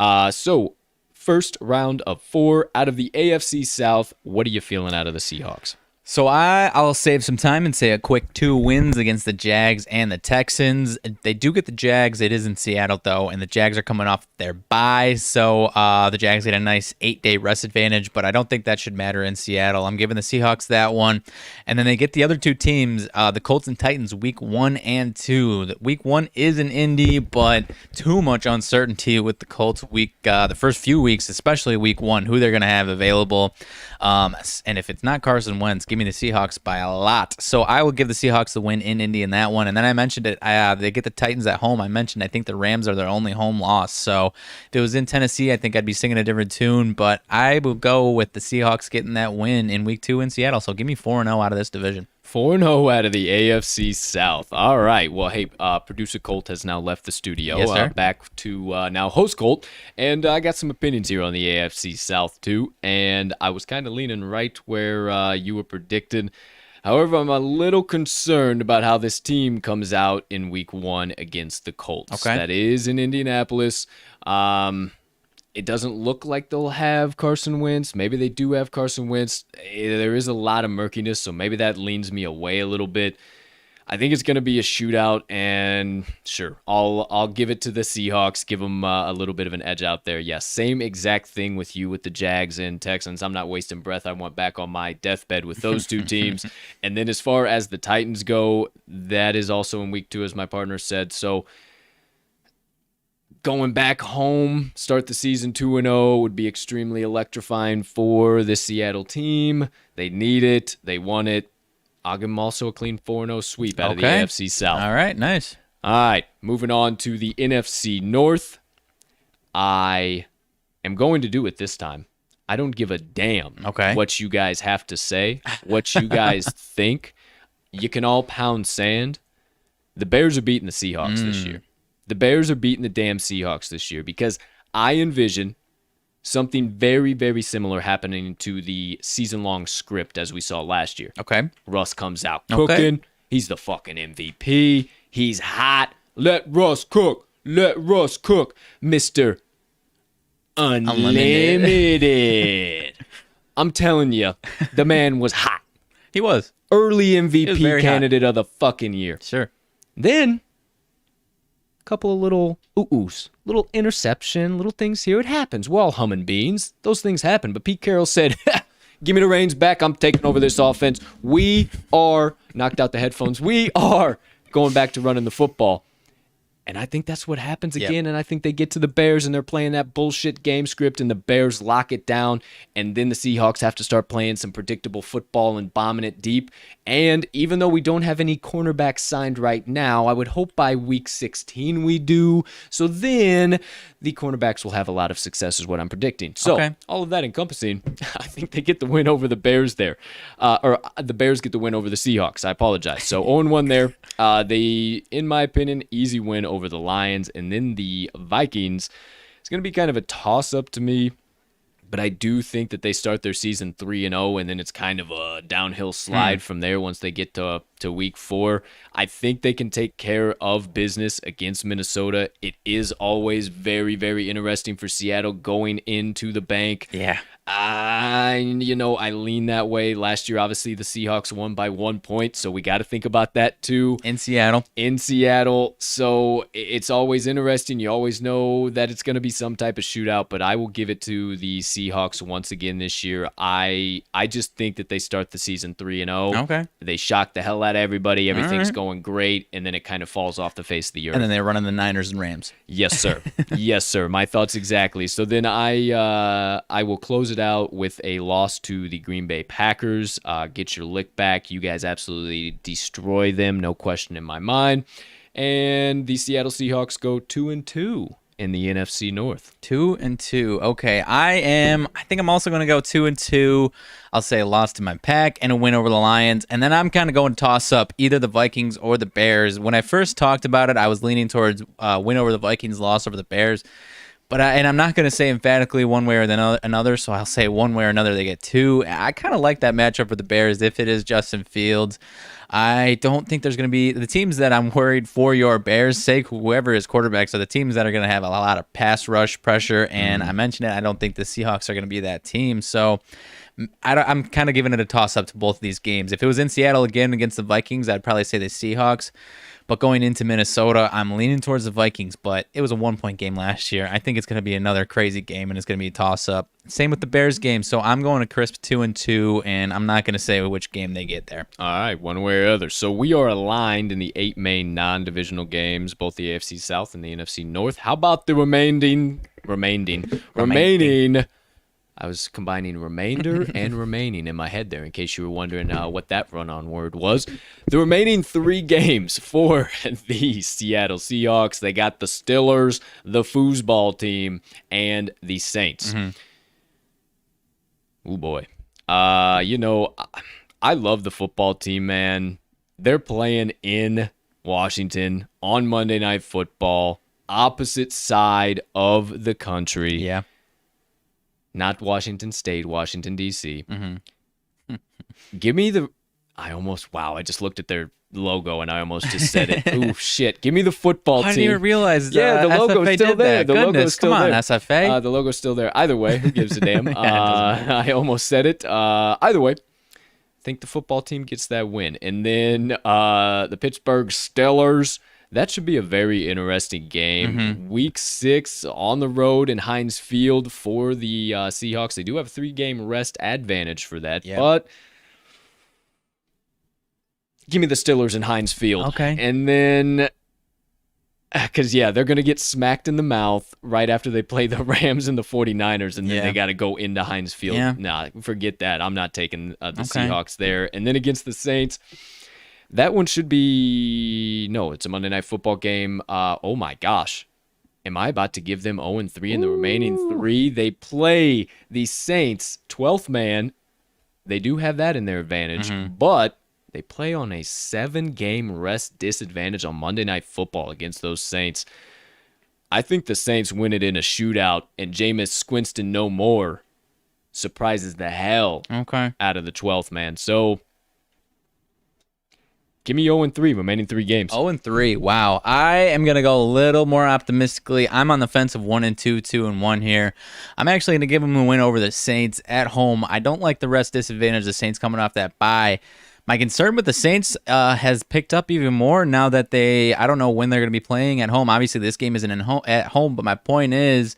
C: First round of 4 out of the AFC South. What are you feeling out of the Seahawks?
D: So I'll save some time and say a quick 2 wins against the Jags and the Texans. They do get the Jags. It is in Seattle, though, and the Jags are coming off their bye. So the Jags get a nice 8-day rest advantage, but I don't think that should matter in Seattle. I'm giving the Seahawks that one. And then they get the other 2 teams, the Colts and Titans, week 1 and 2. Week 1 is in Indy, but too much uncertainty with the Colts the first few weeks, especially week 1, who they're going to have available. And if it's not Carson Wentz, give me the Seahawks by a lot. So I will give the Seahawks the win in Indy in that one. And then I mentioned it. They get the Titans at home. I think the Rams are their only home loss. So if it was in Tennessee, I think I'd be singing a different tune. But I will go with the Seahawks getting that win in week 2 in Seattle. So give me 4-0 out of this division.
C: 4-0 out of the AFC South. All right. Well, hey, producer Colt has now left the studio.
D: Yes, sir.
C: Back to now host Colt. And I got some opinions here on the AFC South, too. And I was kind of leaning right where you were predicted. However, I'm a little concerned about how this team comes out in week 1 against the Colts.
D: Okay.
C: That is in Indianapolis. It doesn't look like they'll have Carson Wentz. Maybe they do have Carson Wentz. There is a lot of murkiness, so maybe that leans me away a little bit. I think it's going to be a shootout, and sure, I'll give it to the Seahawks, give them a little bit of an edge out there. Yes, same exact thing with you with the Jags and Texans. I'm not wasting breath. I want back on my deathbed with those 2 teams. And then as far as the Titans go, that is also in week 2, as my partner said. So going back home, start the season 2-0 would be extremely electrifying for the Seattle team. They need it. They want it. I'll give them also a clean 4-0 sweep out of the AFC South.
D: All right, nice.
C: All right, moving on to the NFC North. I am going to do it this time. I don't give a damn what you guys have to say, what you guys think. You can all pound sand. The Bears are beating the Seahawks this year. The Bears are beating the damn Seahawks this year because I envision something very, very similar happening to the season-long script as we saw last year.
D: Okay.
C: Russ comes out cooking. He's the fucking MVP. He's hot. Let Russ cook. Let Russ cook. Mr. Unlimited. I'm telling you, the man was hot.
D: He was.
C: Early MVP
D: very
C: candidate of the fucking year.
D: Sure.
C: Then, a couple of little ooh-oohs, little interception, little things here. It happens. We're all humming beans. Those things happen. But Pete Carroll said, give me the reins back. I'm taking over this offense. We are, knocked out the headphones. We are going back to running the football. And I think that's what happens again. And I think they get to the Bears and they're playing that bullshit game script and the Bears lock it down. And then the Seahawks have to start playing some predictable football and bombing it deep. And even though we don't have any cornerbacks signed right now, I would hope by week 16 we do. So then the cornerbacks will have a lot of success is what I'm predicting. So all of that encompassing, I think they get the win over the Bears there. Or the Bears get the win over the Seahawks. I apologize. So 0-1 there. They, in my opinion, easy win over the Lions. And then the Vikings, it's going to be kind of a toss-up to me. But I do think that they start their season 3-0, and then it's kind of a downhill slide from there once they get to week 4. I think they can take care of business against Minnesota. It is always very, very interesting for Seattle going into the bank. Yeah. I lean that way. Last year, obviously, the Seahawks won by 1 point, so we got to think about that too.
D: In Seattle.
C: So it's always interesting. You always know that it's going to be some type of shootout, but I will give it to the Seahawks once again this year. I just think that they start the season 3-0.
D: Okay.
C: They shock the hell out of everybody. Everything's going great, and then it kind of falls off the face of the earth.
D: And then they're running the Niners and Rams.
C: Yes, sir. Yes, sir. My thoughts exactly. So then I will close it out with a loss to the Green Bay Packers. Get your lick back. You guys absolutely destroy them, no question in my mind. And the Seattle Seahawks go 2-2 in the NFC North.
D: 2-2. Okay, I think I'm also going to go 2-2. I'll say a loss to my Pack and a win over the Lions. And then I'm kind of going toss up either the Vikings or the Bears. When I first talked about it, I was leaning towards win over the Vikings, loss over the Bears. But I'm not going to say emphatically one way or another, so I'll say one way or another they get 2. I kind of like that matchup for the Bears if it is Justin Fields. I don't think there's going to be the teams that I'm worried for your Bears' sake, whoever is quarterbacks, are the teams that are going to have a lot of pass rush pressure. And I mentioned it, I don't think the Seahawks are going to be that team. So I'm kind of giving it a toss-up to both of these games. If it was in Seattle again against the Vikings, I'd probably say the Seahawks. But going into Minnesota, I'm leaning towards the Vikings, but it was a 1-point game last year. I think it's going to be another crazy game, and it's going to be a toss-up. Same with the Bears game, so I'm going to crisp 2-2, and I'm not going to say which game they get there.
C: All right, one way or other. So we are aligned in the 8 main non-divisional games, both the AFC South and the NFC North. How about the remaining? I was combining remainder and remaining in my head there, in case you were wondering what that run-on word was. The remaining 3 games for the Seattle Seahawks, they got the Steelers, the foosball team, and the Saints. Oh, boy. I love the football team, man. They're playing in Washington on Monday Night Football, opposite side of the country.
D: Yeah.
C: Not Washington State, Washington, D.C. Give me the... I just looked at their logo and I almost just said it. Ooh, shit. Give me the football team.
D: I didn't even realize
C: the logo's
D: SFA
C: still there.
D: The logo's still there. SFA?
C: The logo's still there. Either way, who gives a damn? I almost said it. Either way, I think the football team gets that win. And then the Pittsburgh Steelers... That should be a very interesting game. Week 6 on the road in Heinz Field for the Seahawks. They do have 3-game rest advantage for that, but give me the Steelers in Heinz Field.
D: Okay.
C: And then, because, they're going to get smacked in the mouth right after they play the Rams and the 49ers, and then they got to go into Heinz Field.
D: Yeah.
C: Nah, forget that. I'm not taking the Seahawks there. And then against the Saints... That one should be... No, it's a Monday Night Football game. Oh, my gosh. Am I about to give them 0-3 in the remaining 3? They play the Saints, 12th man. They do have that in their advantage, but they play on a 7-game rest disadvantage on Monday Night Football against those Saints. I think the Saints win it in a shootout, and Jameis Squinston no more surprises the hell out of the 12th man. So... Give me 0-3, remaining 3 games.
D: 0-3, wow. I am going to go a little more optimistically. I'm on the fence of 1-2, 2-1 here. I'm actually going to give them a win over the Saints at home. I don't like the rest disadvantage, the Saints coming off that bye. My concern with the Saints has picked up even more now that I don't know when they're going to be playing at home. Obviously, this game isn't at home, but my point is,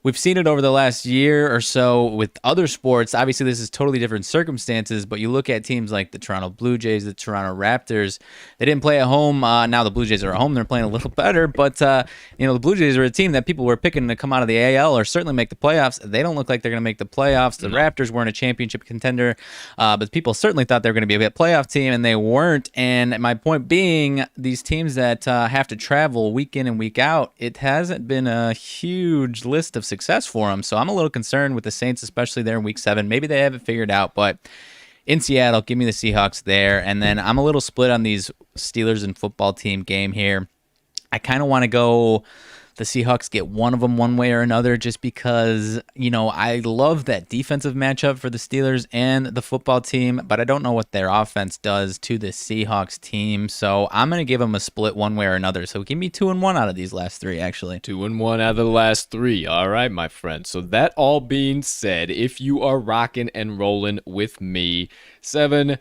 D: we've seen it over the last year or so with other sports. Obviously, this is totally different circumstances, but you look at teams like the Toronto Blue Jays, the Toronto Raptors. They didn't play at home. Now the Blue Jays are at home. They're playing a little better, but the Blue Jays are a team that people were picking to come out of the AL or certainly make the playoffs. They don't look like they're going to make the playoffs. The Raptors weren't a championship contender, but people certainly thought they were going to be a playoff team, and they weren't. And my point being, these teams that have to travel week in and week out, it hasn't been a huge list of success for them. So I'm a little concerned with the Saints, especially there in week 7. Maybe they haven't figured out, but in Seattle, give me the Seahawks there. And then I'm a little split on these Steelers and football team game here. I kind of want to go the Seahawks get one of them one way or another, just because, I love that defensive matchup for the Steelers and the football team, but I don't know what their offense does to the Seahawks team. So I'm going to give them a split one way or another. So give me 2-1 out of these last 3, actually.
C: 2-1 out of the last 3. All right, my friend. So that all being said, if you are rocking and rolling with me, 7,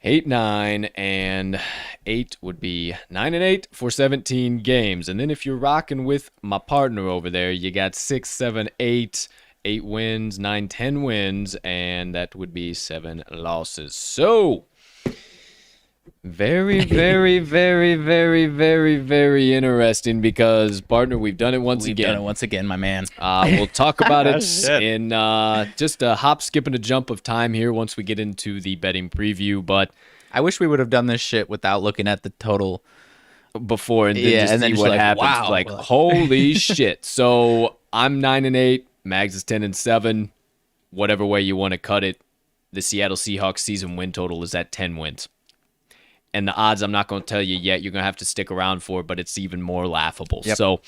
C: 8, 9, and 8 would be 9 and 8 for 17 games. And then if you're rocking with my partner over there, you got 6, 7, 8, 8 wins, 9, 10 wins, and that would be 7 losses. So very, very, very, very, very, very interesting because, partner, we've done it once again.
D: We've done it once again, my man.
C: We'll talk about it in just a hop, skip, and a jump of time here once we get into the betting preview. But
D: I wish we would have done this shit without looking at the total
C: before and then see what happens.
D: Wow.
C: Like, holy shit. So I'm 9 and 8. Mags is 10 and 7. Whatever way you want to cut it, the Seattle Seahawks season win total is at 10 wins. And the odds I'm not going to tell you yet. You're going to have to stick around for, but it's even more laughable.
D: Yep.
C: So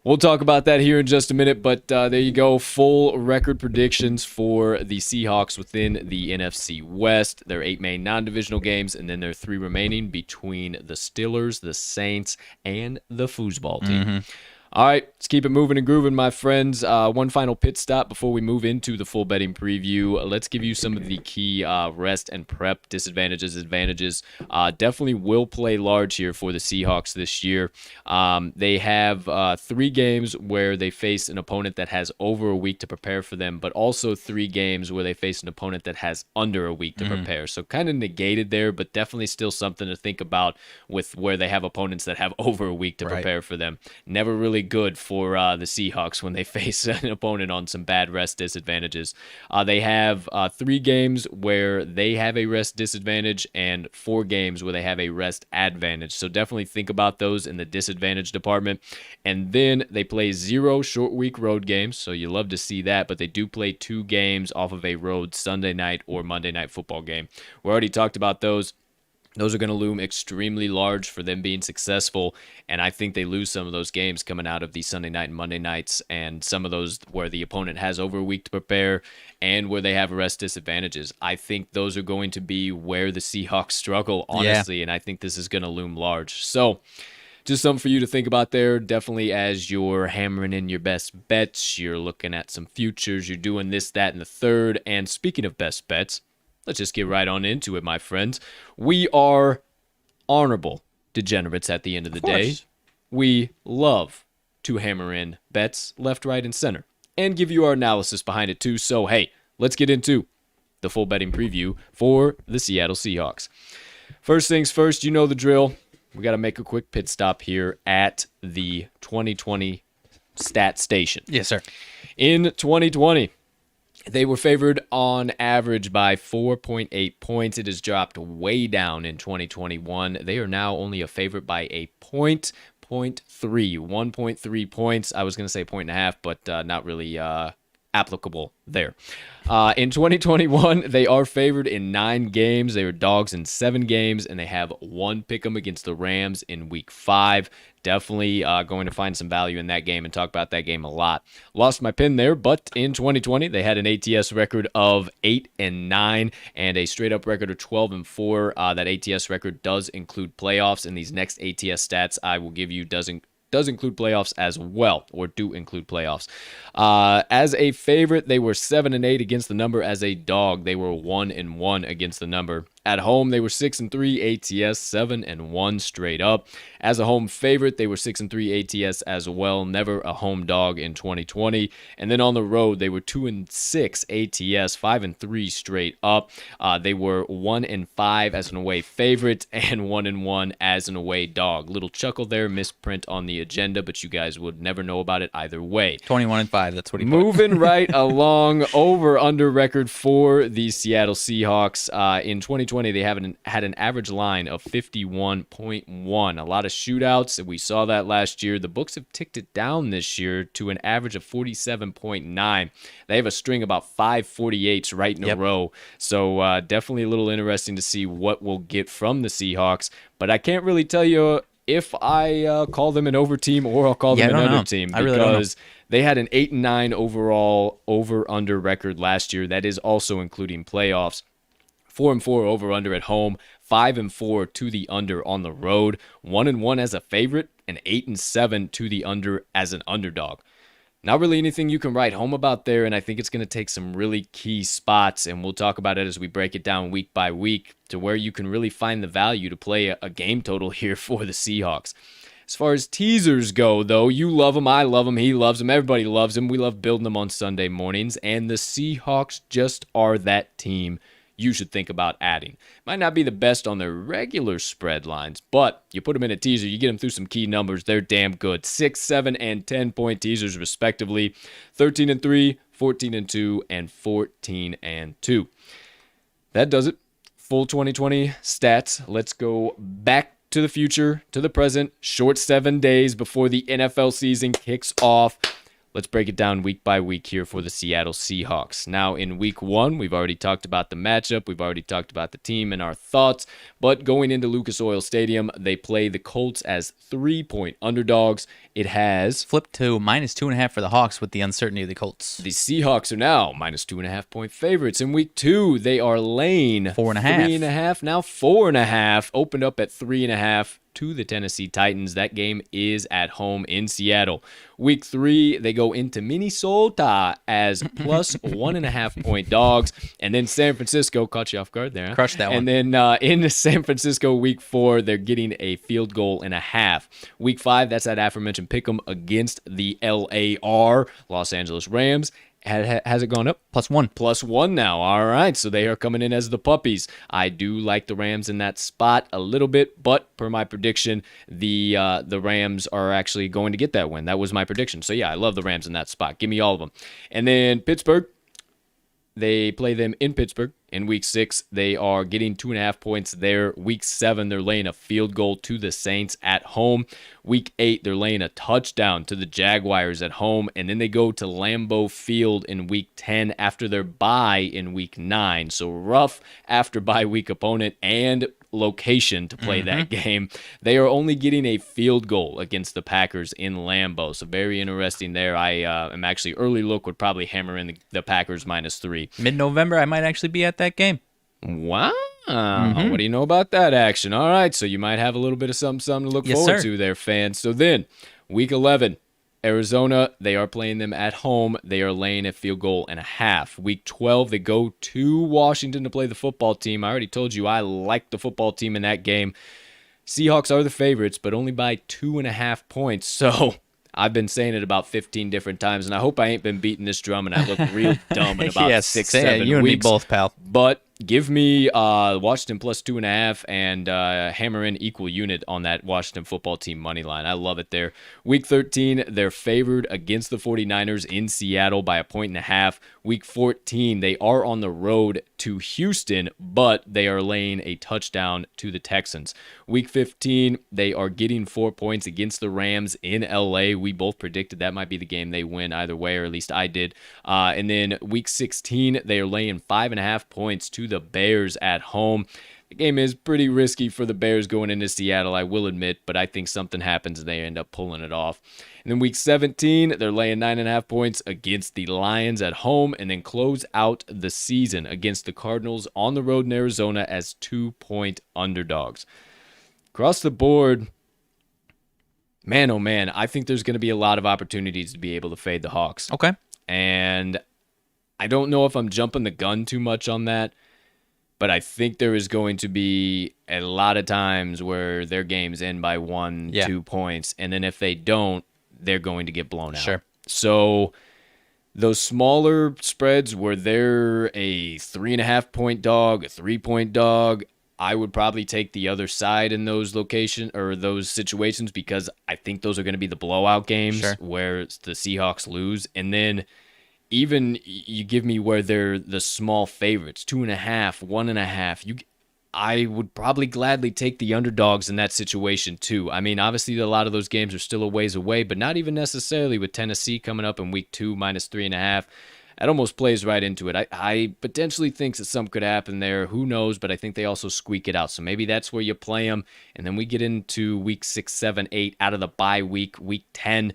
C: we'll talk about that here in just a minute. But there you go. Full record predictions for the Seahawks within the NFC West. Their 8 main non-divisional games, and then their 3 remaining between the Steelers, the Saints, and the foosball team. Mm-hmm. All right, let's keep it moving and grooving, my friends. One final pit stop before we move into the full betting preview. Let's give you some of the key rest and prep disadvantages, advantages. Definitely will play large here for the Seahawks this year. They have 3 games where they face an opponent that has over a week to prepare for them, but also 3 games where they face an opponent that has under a week to prepare. So kind of negated there, but definitely still something to think about with where they have opponents that have over a week to prepare for them. Never really good for the Seahawks when they face an opponent on some bad rest disadvantages. They have 3 games where they have a rest disadvantage and 4 games where they have a rest advantage. So definitely think about those in the disadvantage department. And then they play 0 short week road games, so you love to see that, but they do play 2 games off of a road Sunday night or Monday night football game. We already talked about those. Those are going to loom extremely large for them being successful, and I think they lose some of those games coming out of the Sunday night and Monday nights, and some of those where the opponent has over a week to prepare and where they have rest disadvantages. I think those are going to be where the Seahawks struggle, honestly, and I think this is going to loom large. So just something for you to think about there. Definitely as you're hammering in your best bets, you're looking at some futures, you're doing this, that, and the third. And speaking of best bets, let's just get right on into it, my friends. We are honorable degenerates at the end of the day. We love to hammer in bets left, right, and center and give you our analysis behind it too. So, hey, let's get into the full betting preview for the Seattle Seahawks. First things first, you know the drill. We got to make a quick pit stop here at the 2020 stat station.
D: Yes, sir.
C: In 2020, they were favored on average by 4.8 points. It has dropped way down in 2021. They are now only a favorite by a point, 1.3 points. I was going to say 1.5, but not really applicable there. In 2021, they are favored in 9 games. They are dogs in 7 games, and they have 1 pick'em against the Rams in Week 5. Definitely going to find some value in that game and talk about that game a lot. Lost my pin there, but in 2020, they had an ATS record of 8-9 and a straight-up record of 12-4. That ATS record does include playoffs, and these next ATS stats I will give you does include playoffs as well, or do include playoffs. As a favorite, they were 7-8 against the number. As a dog, they were 1-1 against the number. At home, they were 6-3 ATS, 7-1 straight up. As a home favorite, they were 6-3 ATS as well, never a home dog in 2020. And then on the road, they were 2-6 ATS, 5-3 straight up. They were 1-5 as an away favorite and 1-1 as an away dog. Little chuckle there, misprint on the agenda, but you guys would never know about it either way.
D: 21-5, that's what he put.
C: Moving right along, over-under record for the Seattle Seahawks. In 2020, they had an average line of 51.1. A lot of shootouts. We saw that last year. The books have ticked it down this year to an average of 47.9. They have a string about 548s right in a row. So definitely a little interesting to see what we'll get from the Seahawks. But I can't really tell you if I call them an over team or I'll call them an under team, because they had an 8-9 overall over-under record last year. That is also including playoffs. 4-4 over-under at home, 5-4 to the under on the road, 1-1 as a favorite, and 8-7 to the under as an underdog. Not really anything you can write home about there, and I think it's going to take some really key spots, and we'll talk about it as we break it down week by week to where you can really find the value to play a game total here for the Seahawks. As far as teasers go, though, you love them, I love them, he loves them, everybody loves them. We love building them on Sunday mornings, and the Seahawks just are that team you should think about adding. Might not be the best on their regular spread lines, but you put them in a teaser, you get them through some key numbers, they're damn good. 6, 7, and 10-point teasers respectively. 13-3, 14-2, and 14-2. That does it. Full 2020 stats. Let's go back to the future, to the present. Short 7 days before the NFL season kicks off. Let's break it down week by week here for the Seattle Seahawks. Now, in week 1, we've already talked about the matchup. We've already talked about the team and our thoughts. But going into Lucas Oil Stadium, they play the Colts as 3-point underdogs. It has
D: flipped to -2.5 for the Hawks with the uncertainty of the Colts.
C: The Seahawks are now -2.5-point favorites. In week 2, they are laying
D: 4.5.
C: 3.5, now 4.5. Opened up at 3.5. To the Tennessee Titans. That game is at home in Seattle. Week 3, they go into Minnesota as plus 1.5-point dogs. And then San Francisco, caught you off guard there. Huh?
D: Crushed that one.
C: And then in San Francisco, week 4, they're getting a field goal and a half. Week 5, that's that aforementioned pick'em against the LAR, Los Angeles Rams. Has it gone up?
D: +1.
C: +1 now. All right, so they are coming in as the puppies. I do like the Rams in that spot a little bit, but per my prediction, the Rams are actually going to get that win. That was my prediction. So yeah, I love the Rams in that spot. Give me all of them. And then Pittsburgh, they play them in Pittsburgh. In week 6, they are getting 2.5 points there. Week 7, they're laying a field goal to the Saints at home. Week 8, they're laying a touchdown to the Jaguars at home. And then they go to Lambeau Field in week 10 after their bye in week 9. So rough after bye week opponent and location to play that game. They are only getting a field goal against the Packers in Lambeau. So very interesting there. I am actually early look would probably hammer in the Packers -3.
D: Mid-November, I might actually be at that game.
C: Wow. What do you know about that action? All right, so you might have a little bit of something to look forward to there, fans. So then, week 11, Arizona, they are playing them at home. They are laying a field goal and a half. Week 12, they go to Washington to play the football team. I already told you I like the football team in that game. Seahawks are the favorites, but only by 2.5 points. So I've been saying it about 15 different times, and I hope I ain't been beating this drum and I look real dumb in about 6-7 weeks.
D: You and me both, pal.
C: But give me Washington plus 2.5 and hammer in equal unit on that Washington football team money line. I love it there. Week 13, they're favored against the 49ers in Seattle by 1.5. Week 14, they are on the road to Houston, but they are laying a touchdown to the Texans. Week 15, they are getting 4 points against the Rams in LA. We both predicted that might be the game they win either way, or at least I did. And then week 16, they are laying 5.5 points to the Bears at home. The game is pretty risky for the Bears going into Seattle, I will admit, but I think something happens and they end up pulling it off. And then week 17, they're laying 9.5 points against the Lions at home, and then close out the season against the Cardinals on the road in Arizona as 2-point underdogs. Across the board, man, oh man, I think there's going to be a lot of opportunities to be able to fade the Hawks.
D: Okay.
C: And I don't know if I'm jumping the gun too much on that. But I think there is going to be a lot of times where their games end by 2 points. And then if they don't, they're going to get blown out.
D: Sure.
C: So those smaller spreads where they're a 3.5-point dog, a 3-point dog, I would probably take the other side in those locations or those situations because I think those are going to be the blowout games where the Seahawks lose. And then even you give me where they're the small favorites, 2.5, 1.5. I would probably gladly take the underdogs in that situation too. I mean, obviously a lot of those games are still a ways away, but not even necessarily with Tennessee coming up in week 2 minus 3.5. It almost plays right into it. I potentially think that something could happen there. Who knows? But I think they also squeak it out. So maybe that's where you play them. And then we get into week 6, 7, 8 out of the bye week, week 10.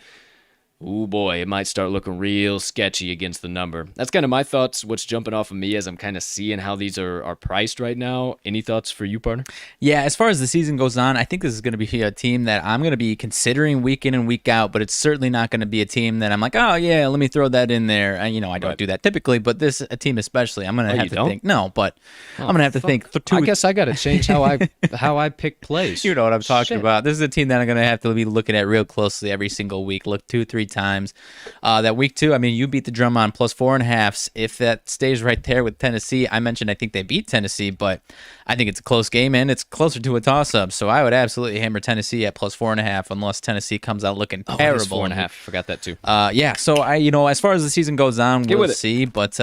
C: Oh boy, it might start looking real sketchy against the number. That's kind of my thoughts. What's jumping off of me as I'm kind of seeing how these are priced right now. Any thoughts for you, partner?
D: Yeah, as far as the season goes on, I think this is going to be a team that I'm going to be considering week in and week out, but it's certainly not going to be a team that I'm like, oh yeah, let me throw that in there. I don't do that typically, but this a team especially, I'm going to have to think. No, but I'm going to have to think.
C: I guess I got to change how I pick plays.
D: You know what I'm talking about. This is a team that I'm going to have to be looking at real closely every single week. Look 2-3 times. That week 2, I mean, you beat the drum on plus 4.5. If that stays right there with Tennessee, I mentioned I think they beat Tennessee, but I think it's a close game and it's closer to a toss-up. So I would absolutely hammer Tennessee at plus 4.5 unless Tennessee comes out looking terrible.
C: 4.5. Forgot that too.
D: Yeah. So as far as the season goes on, we'll see. But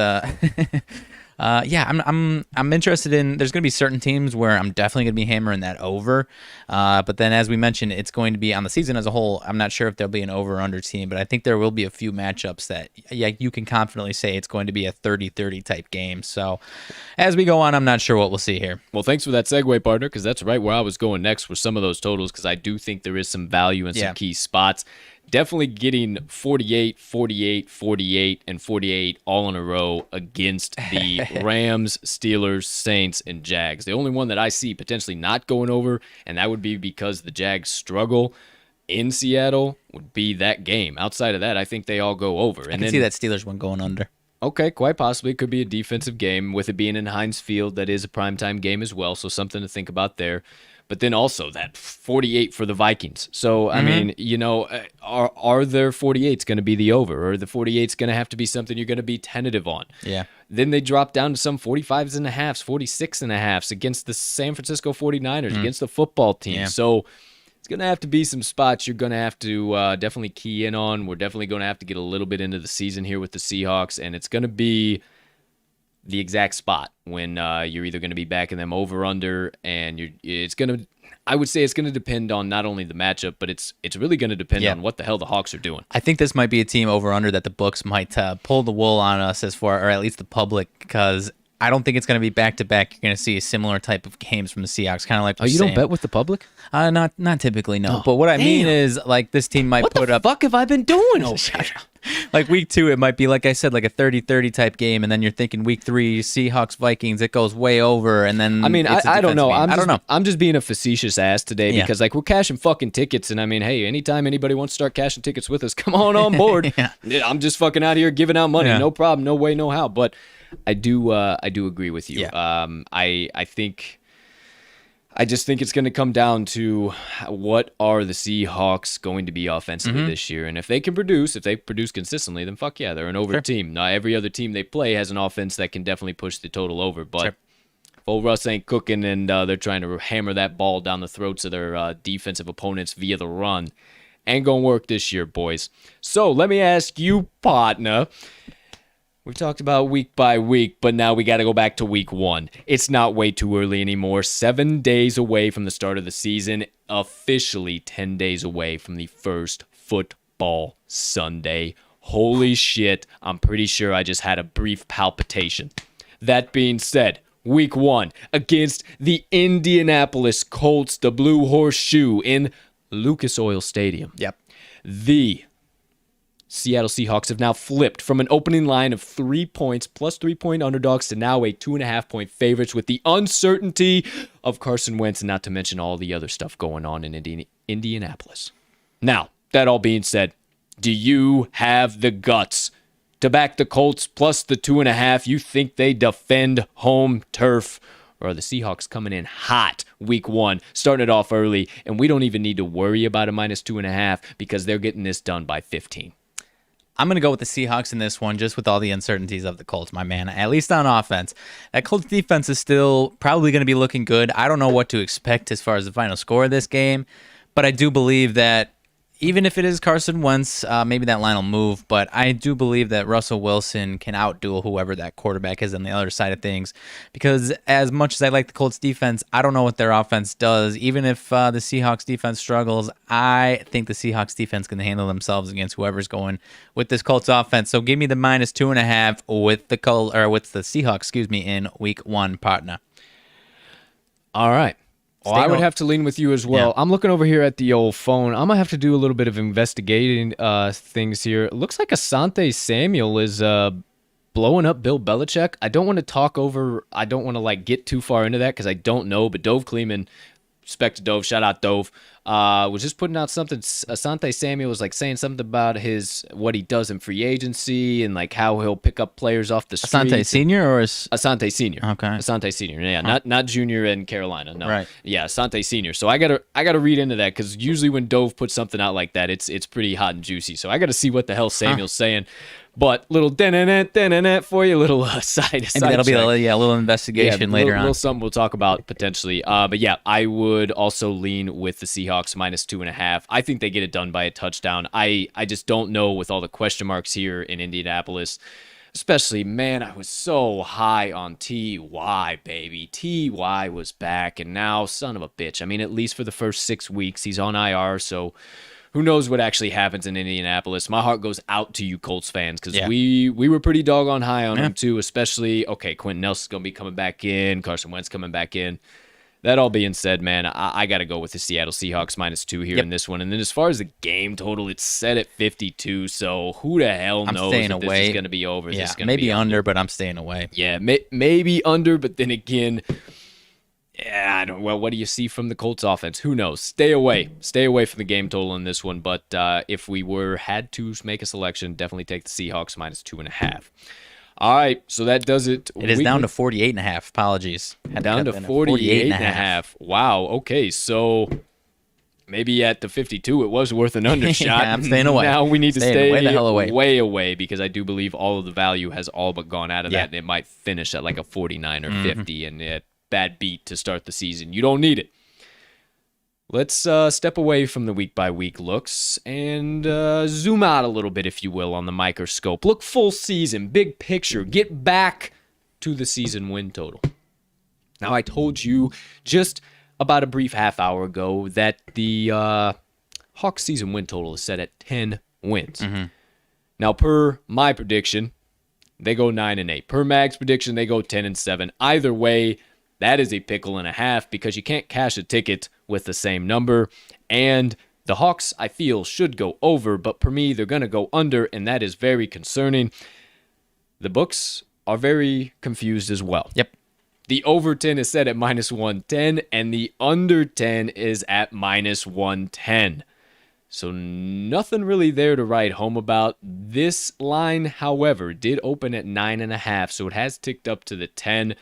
D: I'm interested in. There's going to be certain teams where I'm definitely going to be hammering that over. But then, as we mentioned, it's going to be on the season as a whole. I'm not sure if there'll be an over or under team, but I think there will be a few matchups that you can confidently say it's going to be a 30-30 type game. So as we go on, I'm not sure what we'll see here.
C: Well, thanks for that segue, partner, because that's right where I was going next with some of those totals, because I do think there is some value in some key spots. Definitely getting 48, 48, 48, and 48 all in a row against the Rams, Steelers, Saints, and Jags. The only one that I see potentially not going over, and that would be because the Jags struggle in Seattle, would be that game. Outside of that, I think they all go over.
D: I can see that Steelers one going under.
C: Okay, quite possibly. It could be a defensive game with it being in Heinz Field. That is a primetime game as well, so something to think about there. But then also that 48 for the Vikings. So, I mean, are their 48s going to be the over? Or the 48's going to have to be something you're going to be tentative on?
D: Yeah.
C: Then they drop down to some 45s and a halves, 46 and a halves against the San Francisco 49ers, against the football team. Yeah. So it's going to have to be some spots you're going to have to definitely key in on. We're definitely going to have to get a little bit into the season here with the Seahawks, and it's going to be the exact spot when you're either going to be backing them over under, and I would say it's going to depend on not only the matchup, but it's really going to depend on what the hell the Hawks are doing.
D: I think this might be a team over under that the books might pull the wool on us or at least the public, because I don't think it's going to be back to back. You're going to see a similar type of games from the Seahawks, kind of like.
C: Oh, you don't bet with the public?
D: Not typically, no. But what I mean is, like, this team might put up.
C: What the fuck have I been doing over here?
D: Like week 2, it might be, like I said, like a 30-30 type game, and then you're thinking week 3, Seahawks Vikings, it goes way over, and then
C: I mean, I don't know.
D: I don't know.
C: I'm just being a facetious ass today because like we're cashing fucking tickets, and I mean, hey, anytime anybody wants to start cashing tickets with us, come on board. I'm just fucking out here giving out money, no problem, no way, no how. But I do agree with you. I just think it's going to come down to what are the Seahawks going to be offensively this year. And if they produce consistently, then fuck yeah, they're an over team. Now, every other team they play has an offense that can definitely push the total over. But if old Russ ain't cooking and they're trying to hammer that ball down the throats of their defensive opponents via the run, ain't going to work this year, boys. So let me ask you, partner. We've talked about week by week, but now we got to go back to week 1. It's not way too early anymore. 7 days away from the start of the season. Officially 10 days away from the first football Sunday. Holy shit, I'm pretty sure I just had a brief palpitation. That being said, week 1 against the Indianapolis Colts, the Blue Horseshoe in Lucas Oil Stadium.
D: Yep.
C: The Seattle Seahawks have now flipped from an opening line of 3 points plus 3-point underdogs to now a 2.5-point favorites with the uncertainty of Carson Wentz, and not to mention all the other stuff going on in Indianapolis. Now, that all being said, do you have the guts to back the Colts plus the 2.5? You think they defend home turf Or are the Seahawks coming in hot week 1, starting it off early, and we don't even need to worry about a -2.5 because they're getting this done by 15?
D: I'm going to go with the Seahawks in this one, just with all the uncertainties of the Colts, my man, at least on offense. That Colts defense is still probably going to be looking good. I don't know what to expect as far as the final score of this game, but I do believe that even if it is Carson Wentz, maybe that line will move, but I do believe that Russell Wilson can outduel whoever that quarterback is on the other side of things, because as much as I like the Colts defense, I don't know what their offense does. Even if the Seahawks defense struggles, I think the Seahawks defense can handle themselves against whoever's going with this Colts offense. So give me the -2.5 with the Seahawks, in week 1, partner.
C: All right. Well, I would have to lean with you as well. Yeah. I'm looking over here at the old phone. I'm going to have to do a little bit of investigating things here. It looks like Asante Samuel is blowing up Bill Belichick. I don't want to get too far into that because I don't know, but Dove Kleeman, respect to Dove, shout out Dove, was just putting out something. Asante Samuel was saying something about what he does in free agency and how he'll pick up players off the street.
D: Asante Senior or
C: Asante Senior? Okay, Asante Senior. Yeah, not Junior in Carolina. No,
D: right.
C: Yeah, Asante Senior. So I gotta read into that because usually when Dove puts something out like that, it's pretty hot and juicy. So I gotta see what the hell Samuel's saying. But little for you, little side.
D: Maybe that'll be a little investigation later on.
C: Little something we'll talk about potentially. But yeah, I would also lean with the Seahawks -2.5. I think they get it done by a touchdown. I just don't know with all the question marks here in Indianapolis. Especially, man, I was so high on T.Y., baby. T.Y. was back, and now, son of a bitch. I mean, at least for the first 6 weeks, he's on IR, so who knows what actually happens in Indianapolis. My heart goes out to you Colts fans because we were pretty doggone high on him too, especially, Quentin Nelson's going to be coming back in, Carson Wentz coming back in. That all being said, man, I got to go with the Seattle Seahawks -2 here in this one. And then as far as the game total, it's set at 52, so who the hell knows if this is going to be over.
D: Yeah, maybe under, but I'm staying away.
C: Yeah, maybe under, but then again, what do you see from the Colts offense? Who knows? Stay away from the game total in this one. But if we had to make a selection, definitely take the Seahawks -2.5. All right, so that does it.
D: It is down to 48.5. Apologies.
C: Down to 48.5. Wow. Okay, so maybe at the 52, it was worth an undershot.
D: Yeah, I'm staying away.
C: Now we need to stay
D: way the hell away.
C: Way away because I do believe all of the value has all but gone out of that, and it might finish at a 49 or 50, and bad beat to start the season. You don't need it. Let's step away from the week-by-week looks and zoom out a little bit, if you will, on the microscope. Look full season, big picture. Get back to the season win total. Now, I told you just about a brief half hour ago that the Hawks season win total is set at 10 wins. Now, per my prediction, they go 9-8. Per Mag's prediction, they go 10-7. Either way, that is a pickle and a half because you can't cash a ticket with the same number. And the Hawks, I feel, should go over, but for me, they're going to go under, and that is very concerning. The books are very confused as well.
D: Yep.
C: The over 10 is set at -110, and the under 10 is at -110. So nothing really there to write home about. This line, however, did open at 9.5, so it has ticked up to the 10.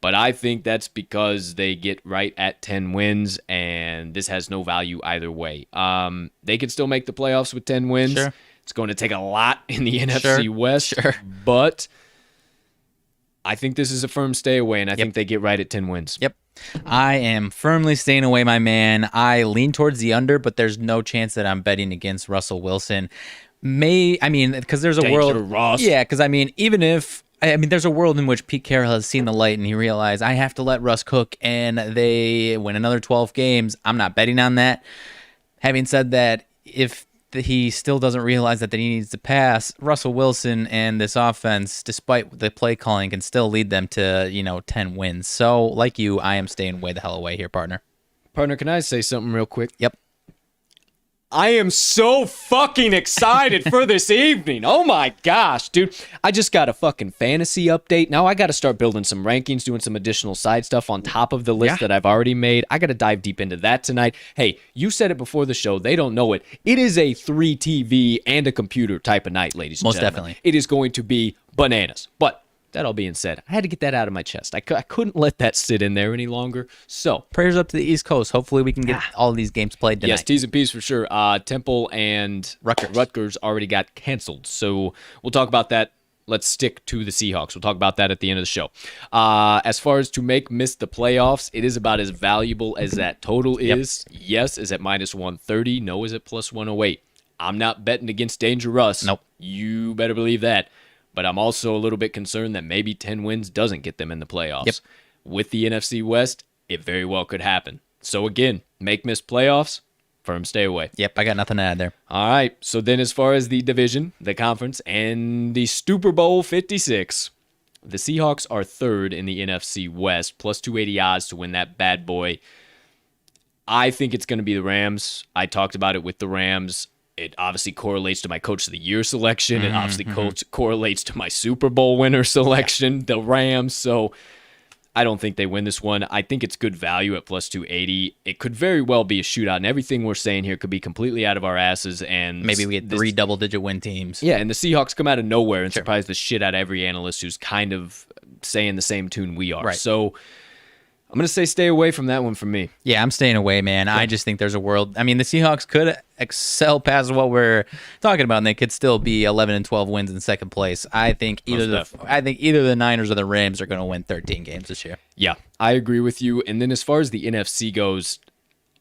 C: But I think that's because they get right at 10 wins, and this has no value either way. They could still make the playoffs with 10 wins.
D: Sure.
C: It's going to take a lot in the NFC West. But I think this is a firm stay away, and I think they get right at 10 wins.
D: Yep. I am firmly staying away, my man. I lean towards the under, but there's no chance that I'm betting against Russell Wilson. Because there's a world. Yeah, because even if. There's a world in which Pete Carroll has seen the light and he realized I have to let Russ cook and they win another 12 games. I'm not betting on that. Having said that, if he still doesn't realize that he needs to pass, Russell Wilson and this offense, despite the play calling, can still lead them to, 10 wins. So, like you, I am staying way the hell away here, partner.
C: Partner, can I say something real quick?
D: Yep.
C: I am so fucking excited for this evening. Oh my gosh, dude. I just got a fucking fantasy update. Now I got to start building some rankings, doing some additional side stuff on top of the list that I've already made. I got to dive deep into that tonight. Hey, you said it before the show. They don't know it. It is a 3 TV and a computer type of night, ladies and gentlemen.
D: Most definitely.
C: It is going to be bananas. But that all being said, I had to get that out of my chest. I couldn't let that sit in there any longer. So
D: Prayers up to the East Coast. Hopefully we can get all of these games played tonight.
C: yes, T's and P's for sure. Temple and Rutgers already got canceled. So we'll talk about that. Let's stick to the Seahawks. We'll talk about that at the end of the show. As far as to miss the playoffs, it is about as valuable as that total is. Yep. Yes, is at minus 130. No, is at plus 108. I'm not betting against Danger Russ.
D: Nope.
C: You better believe that. But I'm also a little bit concerned that maybe 10 wins doesn't get them in the playoffs.
D: Yep.
C: With the NFC West, it very well could happen. So again, miss playoffs, firm stay away.
D: Yep, I got nothing to add there.
C: All right, so then as far as the division, the conference, and the Super Bowl 56, the Seahawks are third in the NFC West, plus 280 odds to win that bad boy. I think it's going to be the Rams. I talked about it with the Rams. It obviously correlates to my Coach of the Year selection. It obviously correlates to my Super Bowl winner selection, the Rams. So I don't think they win this one. I think it's good value at plus 280. It could very well be a shootout, and everything we're saying here could be completely out of our asses. And
D: maybe we get 3 double-digit win teams.
C: Yeah, and the Seahawks come out of nowhere and surprise the shit out of every analyst who's kind of saying the same tune we are.
D: Right.
C: So I'm going to say stay away from that one for me.
D: Yeah, I'm staying away, man. I just think there's a world. I mean, the Seahawks could excel past what we're talking about, and they could still be 11 and 12 wins in second place. I think either the Niners or the Rams are going to win 13 games this year.
C: Yeah, I agree with you. And then as far as the NFC goes,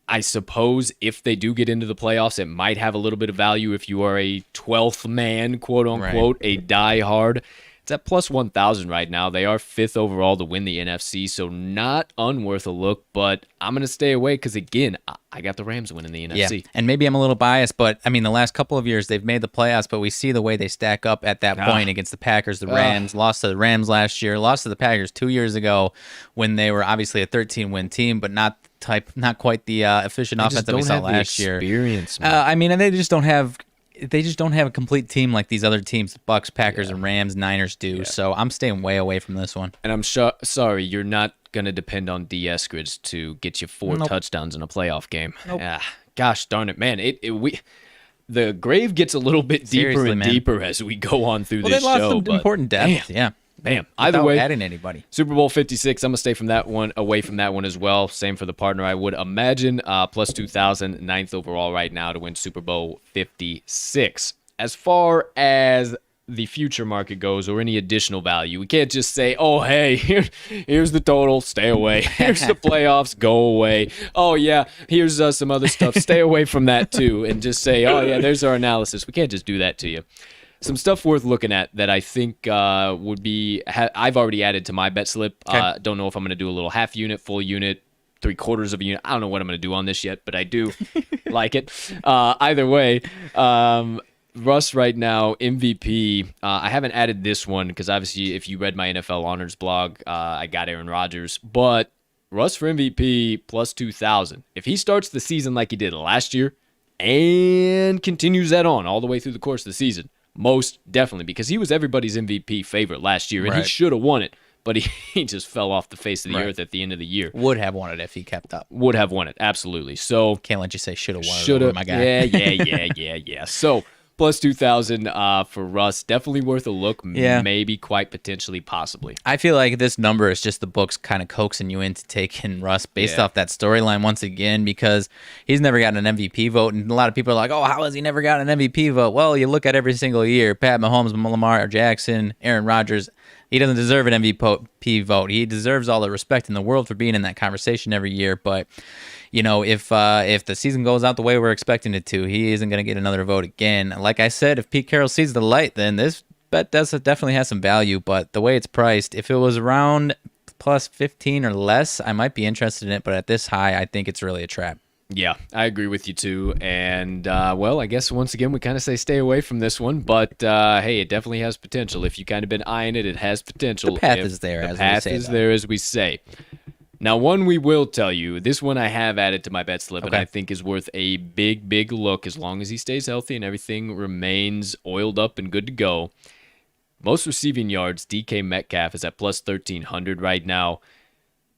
C: I suppose if they do get into the playoffs, it might have a little bit of value if you are a 12th man, quote unquote, a diehard. It's at plus 1,000 right now. They are 5th overall to win the NFC, so not unworth a look, but I'm going to stay away because, again, I got the Rams winning the NFC.
D: Yeah, and maybe I'm a little biased, but, I mean, the last couple of years they've made the playoffs, but we see the way they stack up at that point against the Packers, the Rams, lost to the Rams last year, lost to the Packers 2 years ago when they were obviously a 13-win team, but not quite the efficient offense that we saw last year. I mean, and they just don't have a complete team like these other teams, Bucks, Packers, and Rams, Niners do. Yeah. So I'm staying way away from this one.
C: And I'm sorry, you're not going to depend on D. Eskridge to get you 4 touchdowns in a playoff game. Nope. Gosh darn it, man. The grave gets a little bit deeper and deeper as we go on through this show.
D: They lost some important depth. Yeah.
C: Bam. Either way,
D: adding anybody.
C: Super Bowl 56, I'm going to stay away from that one as well. Same for the partner, I would imagine. Plus 2,000, 9th overall right now to win Super Bowl 56. As far as the future market goes or any additional value, we can't just say, oh, hey, here's the total, stay away. Here's the playoffs, go away. Oh, yeah, here's some other stuff. Stay away from that, too, and just say, oh, yeah, there's our analysis. We can't just do that to you. Some stuff worth looking at that I think would be I've already added to my bet slip.
D: Okay.
C: Don't know if I'm going to do a little half unit, full unit, 3/4 of a unit. I don't know what I'm going to do on this yet, but I do like it. Either way, Russ right now, MVP. I haven't added this one because obviously if you read my NFL Honors blog, I got Aaron Rodgers. But Russ for MVP plus 2,000. If he starts the season like he did last year and continues that on all the way through the course of the season, most definitely, because he was everybody's MVP favorite last year, and he should have won it, but he just fell off the face of the earth at the end of the year.
D: Would have won it if he kept up.
C: Would have won it, absolutely. So
D: can't let you say should have won it, my guy.
C: Yeah. So plus 2,000 for Russ, definitely worth a look.
D: Yeah.
C: Maybe quite potentially, possibly.
D: I feel like this number is just the books kind of coaxing you into taking Russ based off that storyline once again, because he's never gotten an MVP vote, and a lot of people are like, oh, how has he never gotten an MVP vote? Well, you look at every single year, Pat Mahomes, Lamar Jackson, Aaron Rodgers. He doesn't deserve an MVP vote. He deserves all the respect in the world for being in that conversation every year, but you know, if the season goes out the way we're expecting it to, he isn't going to get another vote again. Like I said, if Pete Carroll sees the light, then this bet definitely has some value. But the way it's priced, if it was around plus 15 or less, I might be interested in it. But at this high, I think it's really a trap.
C: Yeah, I agree with you too. And, well, I guess once again, we kind of say stay away from this one. But, hey, it definitely has potential. If you kind of been eyeing it, it has potential.
D: The path is there,
C: as we say. Now, one we will tell you, this one I have added to my bet slip, and I think is worth a big, big look as long as he stays healthy and everything remains oiled up and good to go. Most receiving yards, DK Metcalf is at plus 1,300 right now.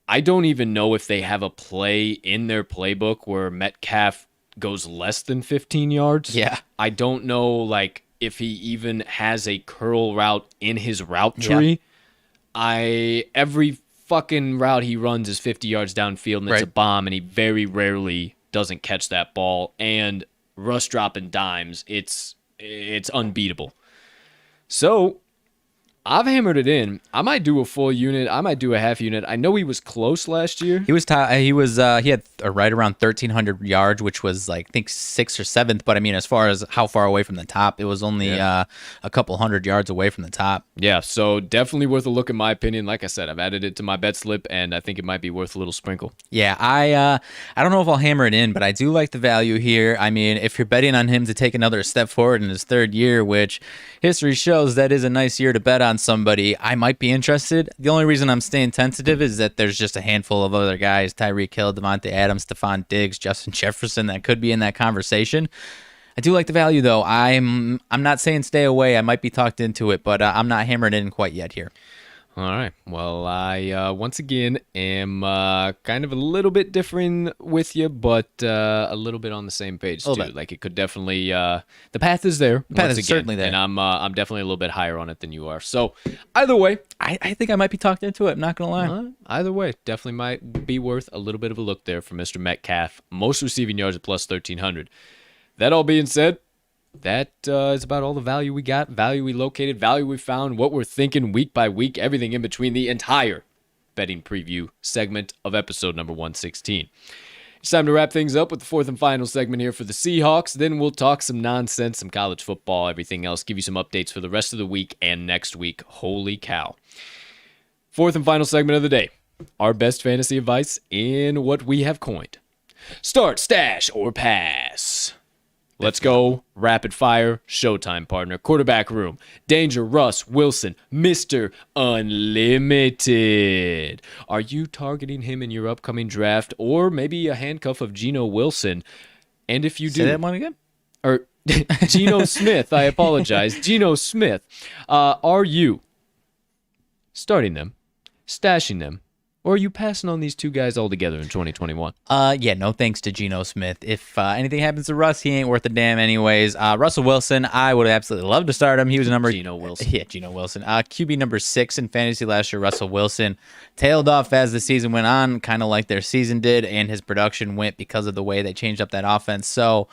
C: I don't even know if they have a play in their playbook where Metcalf goes less than 15 yards.
D: Yeah.
C: I don't know, like, if he even has a curl route in his route tree. Every fucking route he runs is 50 yards downfield, and it's a bomb, and he very rarely doesn't catch that ball. And rush dropping dimes, it's unbeatable. So I've hammered it in. I might do a full unit. I might do a half unit. I know he was close last year.
D: He had right around 1,300 yards, which was like, I think 6th or 7th. But I mean, as far as how far away from the top, it was only a couple hundred yards away from the top.
C: Yeah, so definitely worth a look in my opinion. Like I said, I've added it to my bet slip, and I think it might be worth a little sprinkle.
D: Yeah, I don't know if I'll hammer it in, but I do like the value here. I mean, if you're betting on him to take another step forward in his 3rd year, which history shows that is a nice year to bet on somebody, I might be interested. The only reason I'm staying tentative is that there's just a handful of other guys, Tyreek Hill, Devontae Adams, Stephon Diggs, Justin Jefferson, that could be in that conversation. I do like the value, though. I'm not saying stay away. I might be talked into it, but I'm not hammered in quite yet here.
C: All right. Well, I once again am kind of a little bit differing with you, but a little bit on the same page too. Like it could definitely the path is there.
D: The path is certainly there,
C: and I'm definitely a little bit higher on it than you are. So either way,
D: I think I might be talked into it. I'm not gonna lie.
C: Either way, definitely might be worth a little bit of a look there for Mr. Metcalf. Most receiving yards at plus 1,300. That all being said, that is about all the value we got, value we located, value we found, what we're thinking week by week, everything in between, the entire betting preview segment of episode number 116. It's time to wrap things up with the 4th and final segment here for the Seahawks. Then we'll talk some nonsense, some college football, everything else, give you some updates for the rest of the week and next week. Holy cow. 4th and final segment of the day. Our best fantasy advice in what we have coined. Start, stash, or pass. Let's go. Rapid fire. Showtime, partner. Quarterback room. Danger, Russ Wilson. Mr. Unlimited. Are you targeting him in your upcoming draft, or maybe a handcuff of Geno Wilson? And if you do...
D: Say that one again?
C: Or Geno Smith. I apologize. Geno Smith. Are you starting them, stashing them, or are you passing on these two guys altogether in 2021?
D: Yeah, no thanks to Geno Smith. If anything happens to Russ, he ain't worth a damn anyways. Russell Wilson, I would absolutely love to start him. He was
C: Geno Wilson.
D: Yeah, Geno Wilson. QB number 6 in fantasy last year, Russell Wilson. Tailed off as the season went on, kind of like their season did, and his production went because of the way they changed up that offense. So,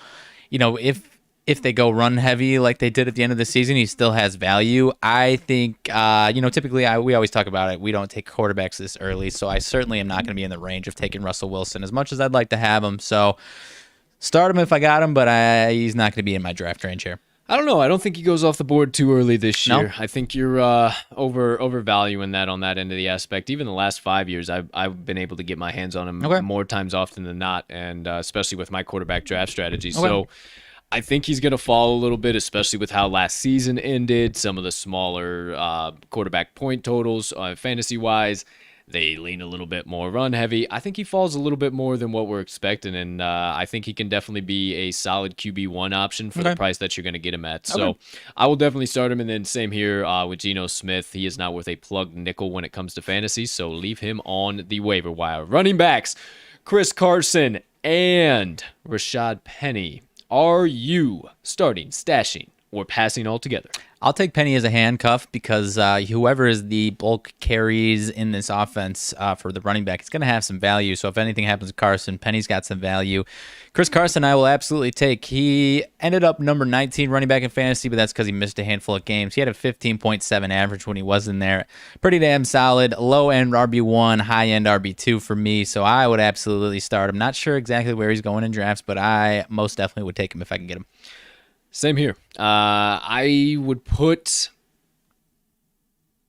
D: if they go run heavy like they did at the end of the season, he still has value. I think, typically we always talk about it. We don't take quarterbacks this early, so I certainly am not going to be in the range of taking Russell Wilson as much as I'd like to have him. So start him if I got him, but he's not going to be in my draft range here.
C: I don't know. I don't think he goes off the board too early this year.
D: No?
C: I think you're overvaluing that on that end of the aspect. Even the last 5 years, I've been able to get my hands on him more times often than not, and especially with my quarterback draft strategy. Okay. So I think he's going to fall a little bit, especially with how last season ended. Some of the smaller quarterback point totals, fantasy-wise, they lean a little bit more run-heavy. I think he falls a little bit more than what we're expecting, and I think he can definitely be a solid QB1 option for the price that you're going to get him at. So I will definitely start him, and then same here with Geno Smith. He is not worth a plugged nickel when it comes to fantasy, so leave him on the waiver wire. Running backs, Chris Carson and Rashad Penny. Are you starting, stashing, or passing altogether?
D: I'll take Penny as a handcuff because whoever is the bulk carries in this offense for the running back is going to have some value. So if anything happens to Carson, Penny's got some value. Chris Carson, I will absolutely take. He ended up number 19 running back in fantasy, but that's because he missed a handful of games. He had a 15.7 average when he was in there. Pretty damn solid. Low-end RB1, high-end RB2 for me, so I would absolutely start him. Not sure exactly where he's going in drafts, but I most definitely would take him if I can get him.
C: Same here. I would put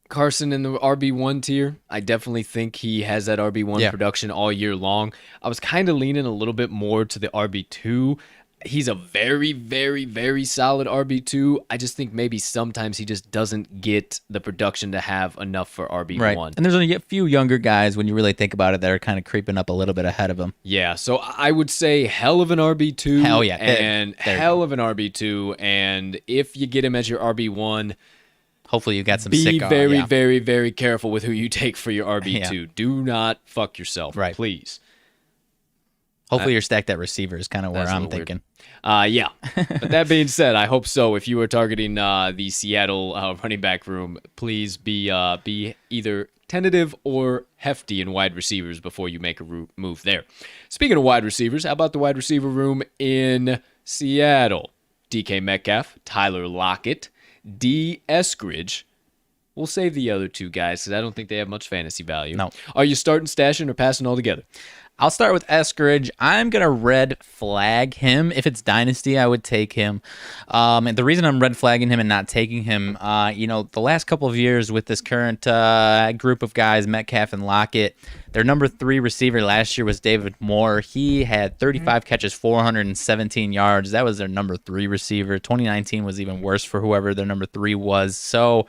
C: Carson in the RB1 tier. I definitely think he has that RB1 production all year long. I was kind of leaning a little bit more to the RB2. He's a very, very, very solid RB2. I just think maybe sometimes he just doesn't get the production to have enough for RB1.
D: Right. And there's only a few younger guys, when you really think about it, that are kind of creeping up a little bit ahead of him.
C: Yeah, so I would say hell of an RB2.
D: Hell yeah.
C: And hell of an RB2. And if you get him as your RB1,
D: hopefully you got some
C: be
D: sick
C: very, very, very careful with who you take for your RB2.
D: Yeah.
C: Do not fuck yourself,
D: right.
C: Please.
D: Hopefully you're stacked at receiver is kind of where I'm thinking.
C: Yeah. But that being said, I hope so. If you are targeting the Seattle running back room, please be either tentative or hefty in wide receivers before you make a move there. Speaking of wide receivers, how about the wide receiver room in Seattle? DK Metcalf, Tyler Lockett, D. Eskridge. We'll save the other two guys because I don't think they have much fantasy value.
D: No.
C: Are you starting, stashing, or passing altogether?
D: I'll start with Eskridge. I'm going to red flag him. If it's Dynasty, I would take him. And the reason I'm red flagging him and not taking him, the last couple of years with this current group of guys, Metcalf and Lockett, their number 3 receiver last year was David Moore. He had 35 catches, 417 yards. That was their number 3 receiver. 2019 was even worse for whoever their number 3 was. So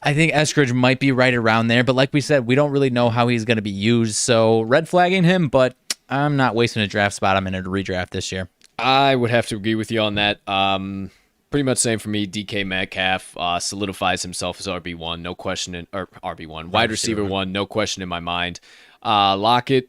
D: I think Eskridge might be right around there, but like we said, we don't really know how he's going to be used, so red flagging him, but I'm not wasting a draft spot. I'm in a redraft this year.
C: I would have to agree with you on that. Pretty much same for me. DK Metcalf solidifies himself as RB1, no question, or RB1, wide receiver 1, no question in my mind. Lockett,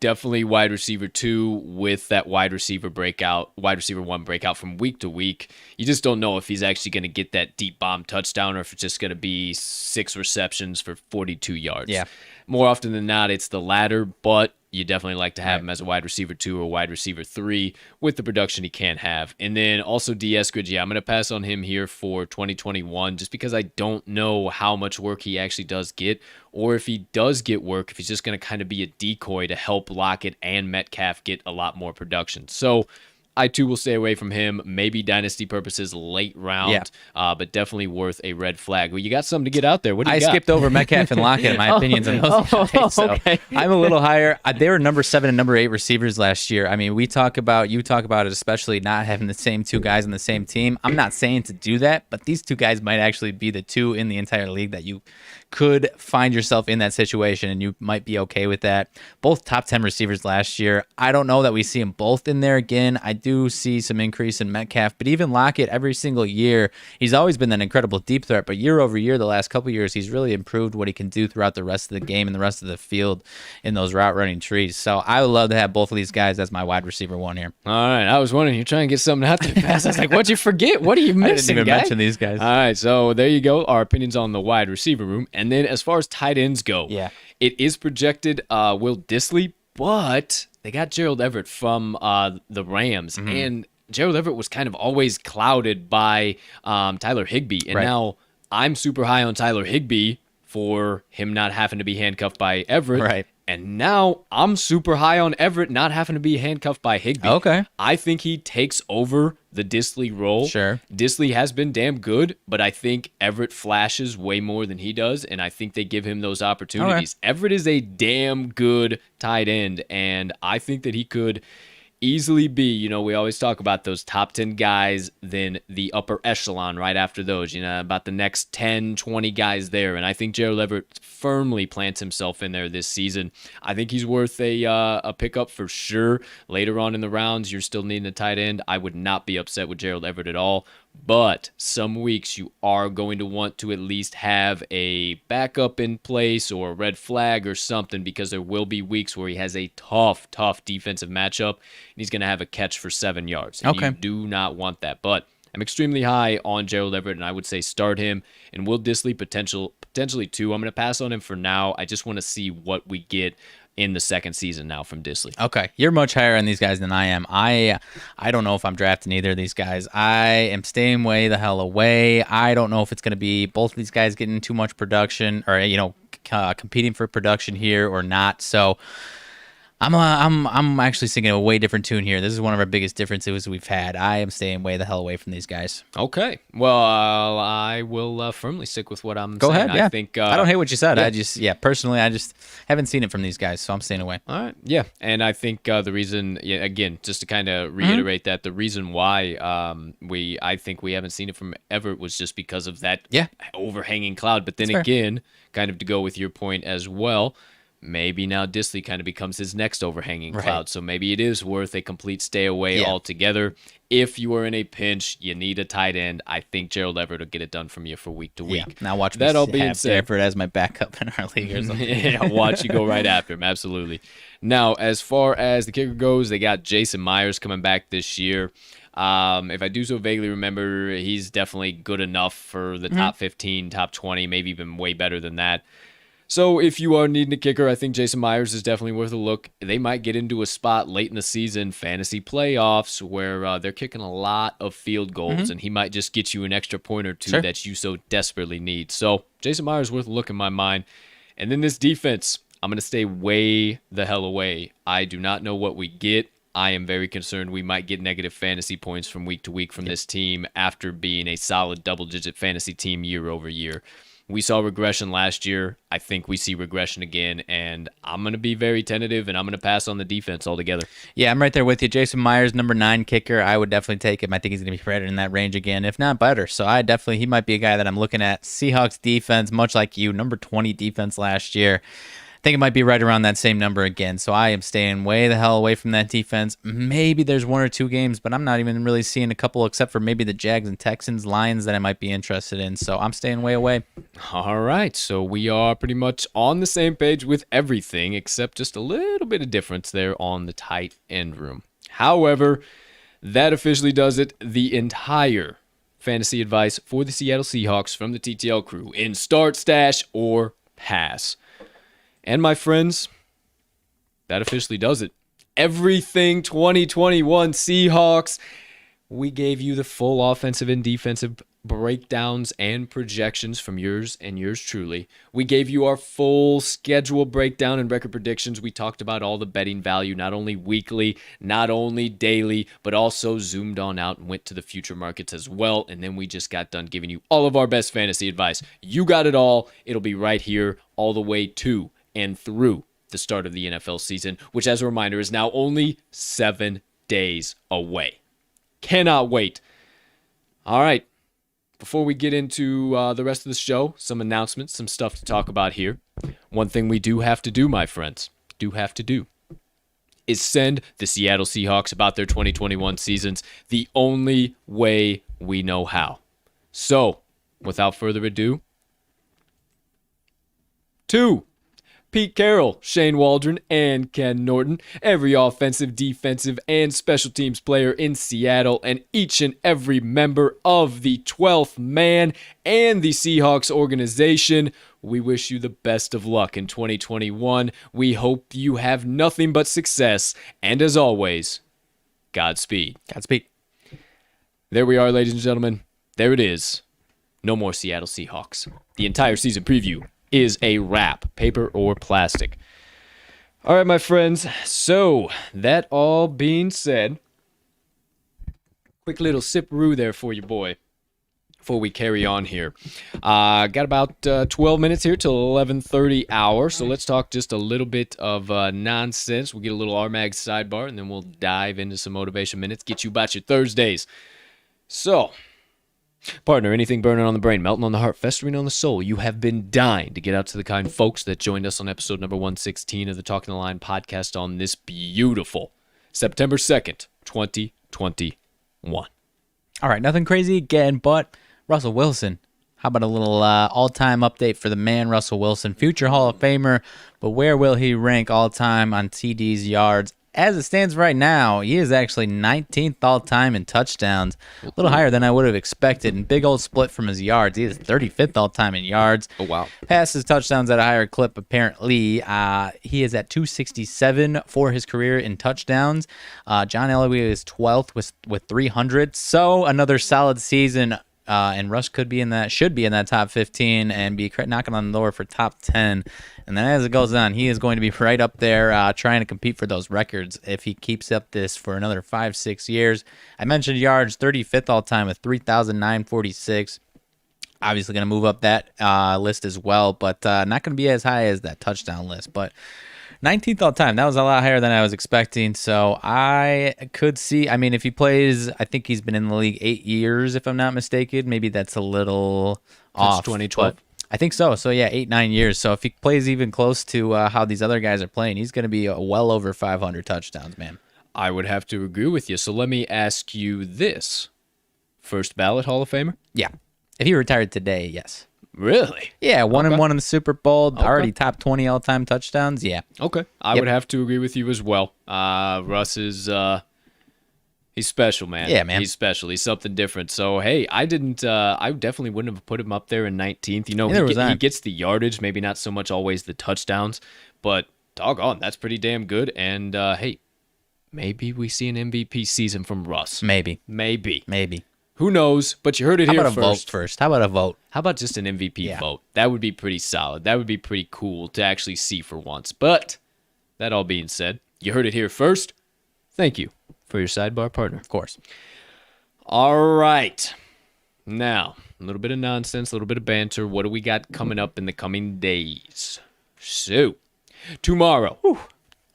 C: definitely wide receiver 2 with that wide receiver 1 breakout from week to week. You just don't know if he's actually going to get that deep bomb touchdown or if it's just going to be 6 receptions for 42 yards.
D: Yeah.
C: More often than not, it's the latter, but you definitely like to have him as a wide receiver 2 or wide receiver 3 with the production he can have. And then also D. Eskridge, I'm going to pass on him here for 2021 just because I don't know how much work he actually does get, or if he does get work, if he's just going to kind of be a decoy to help Lockett and Metcalf get a lot more production. So I, too, will stay away from him. Maybe dynasty purposes late round, but definitely worth a red flag. Well, you got something to get out there. What do you got?
D: I skipped over Metcalf and Lockett in my opinions on those guys, so
C: okay.
D: I'm a little higher. They were number 7 and number 8 receivers last year. I mean, you talk about it, especially not having the same 2 guys on the same team. I'm not saying to do that, but these 2 guys might actually be the 2 in the entire league that you could find yourself in that situation, and you might be okay with that. Both top 10 receivers last year. I don't know that we see them both in there again. I do see some increase in Metcalf, but even Lockett, every single year, he's always been an incredible deep threat, but year over year, the last couple of years, he's really improved what he can do throughout the rest of the game and the rest of the field in those route running trees. So I would love to have both of these guys as my wide receiver 1 here.
C: All right. I was wondering, you're trying to get something out there fast. I was like, what'd you forget? What are you missing,
D: I didn't even
C: guy?
D: mention these guys.
C: All right. So there you go. Our opinions on the wide receiver room. And then as far as tight ends go, it is projected Will Dissly, but they got Gerald Everett from the Rams. Mm-hmm. And Gerald Everett was kind of always clouded by Tyler Higbee. And now I'm super high on Tyler Higbee for him not having to be handcuffed by Everett.
D: Right.
C: And now I'm super high on Everett not having to be handcuffed by Higbee.
D: Okay.
C: I think he takes over the Dissly role.
D: Sure.
C: Dissly has been damn good, but I think Everett flashes way more than he does, and I think they give him those opportunities.
D: Okay.
C: Everett is a damn good tight end, and I think that he could easily be, we always talk about those top 10 guys, then the upper echelon right after those, about the next 10, 20 guys there. And I think Gerald Everett firmly plants himself in there this season. I think he's worth a pickup for sure. Later on in the rounds, you're still needing a tight end. I would not be upset with Gerald Everett at all. But some weeks you are going to want to at least have a backup in place or a red flag or something, because there will be weeks where he has a tough defensive matchup and he's going to have a catch for 7 yards. And you do not want that. But I'm extremely high on Gerald Everett, and I would say start him. And Will Dissly potentially too. I'm going to pass on him for now. I just want to see what we get in the second season now from Dissly.
D: Okay. You're much higher on these guys than I am. I don't know if I'm drafting either of these guys. I am staying way the hell away. I don't know if it's going to be both of these guys getting too much production or, competing for production here or not. So I'm actually singing a way different tune here. This is one of our biggest differences we've had. I am staying way the hell away from these guys.
C: Okay. Well, I will firmly stick with what I'm saying.
D: Go ahead. Yeah.
C: I think
D: I don't hate what you said.
C: Yeah.
D: Personally, I just haven't seen it from these guys, so I'm staying away.
C: All right. Yeah. And I think the reason, again, just to kind of reiterate that, the reason why I think we haven't seen it from Everett was just because of that overhanging cloud. But then again, kind of to go with your point as well, maybe now Disley kind of becomes his next overhanging cloud. So maybe it is worth a complete stay away altogether. If you are in a pinch, you need a tight end, I think Gerald Everett will get it done from you for week to week.
D: Yeah. Now watch
C: that
D: me
C: all being
D: have
C: said,
D: Everett as my backup in our league or something.
C: yeah, watch you go right after him. Absolutely. Now, as far as the kicker goes, they got Jason Myers coming back this year. If I do so vaguely remember, he's definitely good enough for the top 15, top 20, maybe even way better than that. So if you are needing a kicker, I think Jason Myers is definitely worth a look. They might get into a spot late in the season, fantasy playoffs, where they're kicking a lot of field goals, and he might just get you an extra point or two that you so desperately need. So Jason Myers worth a look in my mind. And then this defense, I'm going to stay way the hell away. I do not know what we get. I am very concerned we might get negative fantasy points from week to week from this team after being a solid double-digit fantasy team year over year. We saw regression last year. I think we see regression again, and I'm going to be very tentative, and I'm going to pass on the defense altogether.
D: Yeah, I'm right there with you. Jason Myers, number 9 kicker. I would definitely take him. I think he's going to be right in that range again, if not better. So he might be a guy that I'm looking at. Seahawks defense, much like you, number 20 defense last year. I think it might be right around that same number again. So I am staying way the hell away from that defense. Maybe there's 1 or 2 games, but I'm not even really seeing a couple except for maybe the Jags and Texans, Lions that I might be interested in. So I'm staying way away.
C: All right. So we are pretty much on the same page with everything except just a little bit of difference there on the tight end room. However, that officially does it. The entire fantasy advice for the Seattle Seahawks from the TTL crew in start, stash, or pass. And my friends, that officially does it. Everything 2021 Seahawks. We gave you the full offensive and defensive breakdowns and projections from yours and yours truly. We gave you our full schedule breakdown and record predictions. We talked about all the betting value, not only weekly, not only daily, but also zoomed on out and went to the future markets as well. And then we just got done giving you all of our best fantasy advice. You got it all. It'll be right here all the way to and through the start of the NFL season, which, as a reminder, is now only 7 days away. Cannot wait. All right. Before we get into the rest of the show, some announcements, some stuff to talk about here. One thing we do have to do, my friends, is send the Seattle Seahawks about their 2021 seasons the only way we know how. So, without further ado, to Pete Carroll, Shane Waldron, and Ken Norton, every offensive, defensive, and special teams player in Seattle, and each and every member of the 12th man and the Seahawks organization. We wish you the best of luck in 2021. We hope you have nothing but success, and as always, Godspeed.
D: Godspeed.
C: There we are, ladies and gentlemen. There it is. No more Seattle Seahawks. The entire season preview is a wrap, paper or plastic. All right, my friends. So, that all being said, quick little sip-roo there for you, boy, before we carry on here. Got about 12 minutes here till 11:30 hour, so let's talk just a little bit of nonsense. We'll get a little RMags Sidebar, and then we'll dive into some motivation minutes, get you about your Thursdays. So, partner, anything burning on the brain, melting on the heart, festering on the soul, you have been dying to get out to the kind folks that joined us on episode number 116 of the Talking the Line podcast on this beautiful September 2nd, 2021.
D: All right, nothing crazy again, but Russell Wilson. How about a little all-time update for the man, Russell Wilson, future Hall of Famer, but where will he rank all-time on TDs, yards? As it stands right now, he is actually 19th all-time in touchdowns, a little higher than I would have expected, and big old split from his yards. He is 35th all-time in yards.
C: Oh, wow.
D: Passes touchdowns at a higher clip, apparently. He is at 267 for his career in touchdowns. John Elway is 12th with 300, so another solid season. And Russ should be in that top 15 and be knocking on the door for top 10. And then as it goes on, he is going to be right up there trying to compete for those records if he keeps up this for another 5-6 years. I mentioned yards, 35th all-time with 3,946. Obviously going to move up that list as well, but not going to be as high as that touchdown list. But 19th all time. That was a lot higher than I was expecting. So I could see, I mean, if he plays, I think he's been in the league 8 years, if I'm not mistaken. Maybe that's a little off.
C: 2012.
D: I think so. So, yeah, 8-9 years. So, if he plays even close to how these other guys are playing, he's going to be well over 500 touchdowns, man.
C: I would have to agree with you. So let me ask you this. First ballot Hall of Famer?
D: Yeah. If he retired today, yes.
C: Really?
D: Yeah, 1-1 in the Super Bowl,
C: Okay.
D: already top 20 all-time touchdowns. Yeah.
C: Okay. I would have to agree with you as well. Russ is he's special, man.
D: Yeah, man.
C: He's special. He's something different. So, hey, I definitely wouldn't have put him up there in 19th. You know, he gets the yardage, maybe not so much always the touchdowns, but doggone, that's pretty damn good. And, hey, maybe we see an MVP season from Russ.
D: Maybe.
C: Who knows? But you heard it here first.
D: How about a vote first? How about a vote?
C: How about just an MVP vote? That would be pretty solid. That would be pretty cool to actually see for once. But that all being said, you heard it here first. Thank you for your sidebar partner.
D: Of course.
C: All right. Now, a little bit of nonsense, a little bit of banter. What do we got coming up in the coming days? So, tomorrow,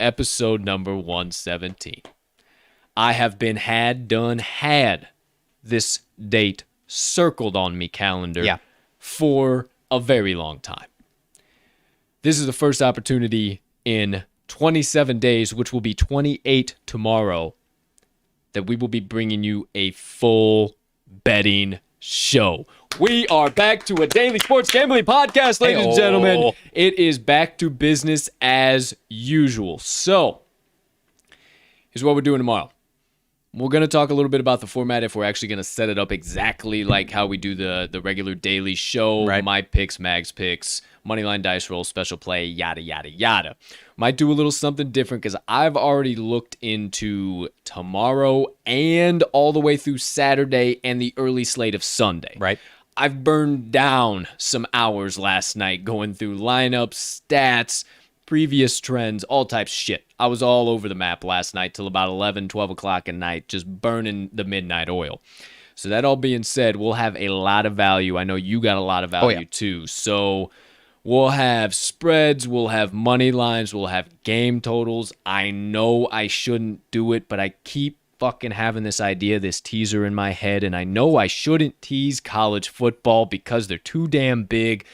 C: episode number 117. I have been had this date circled on me calendar for a very long time. This is the first opportunity in 27 days, which will be 28 tomorrow, that we will be bringing you a full betting show. We are back to a daily sports gambling podcast, ladies and gentlemen. It is back to business as usual. So, here's what we're doing tomorrow. We're going to talk a little bit about the format, if we're actually going to set it up exactly like how we do the regular daily show.
D: Right.
C: My picks, Mag's picks, moneyline dice roll, special play, yada, yada, yada. Might do a little something different because I've already looked into tomorrow and all the way through Saturday and the early slate of Sunday.
D: Right.
C: I've burned down some hours last night going through lineups, stats, previous trends, all types of shit. I was all over the map last night till about 11, 12 o'clock at night, just burning the midnight oil. So that all being said, we'll have a lot of value. I know you got a lot of value too. So we'll have spreads, we'll have money lines, we'll have game totals. I know I shouldn't do it, but I keep fucking having this idea, this teaser in my head, and I know I shouldn't tease college football because they're too damn big.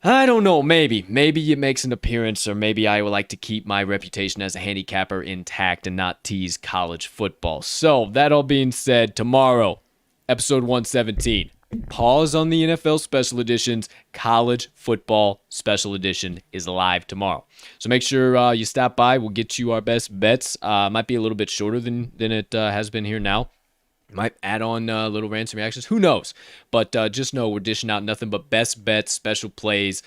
C: I don't know, maybe it makes an appearance, or maybe I would like to keep my reputation as a handicapper intact and not tease college football. So, that all being said, tomorrow, episode 117, pause on the NFL special editions. College football special edition is live tomorrow. So make sure you stop by. We'll get you our best bets. Might be a little bit shorter than it has been here now. Might add on little rants and reactions. Who knows? But just know we're dishing out nothing but best bets, special plays,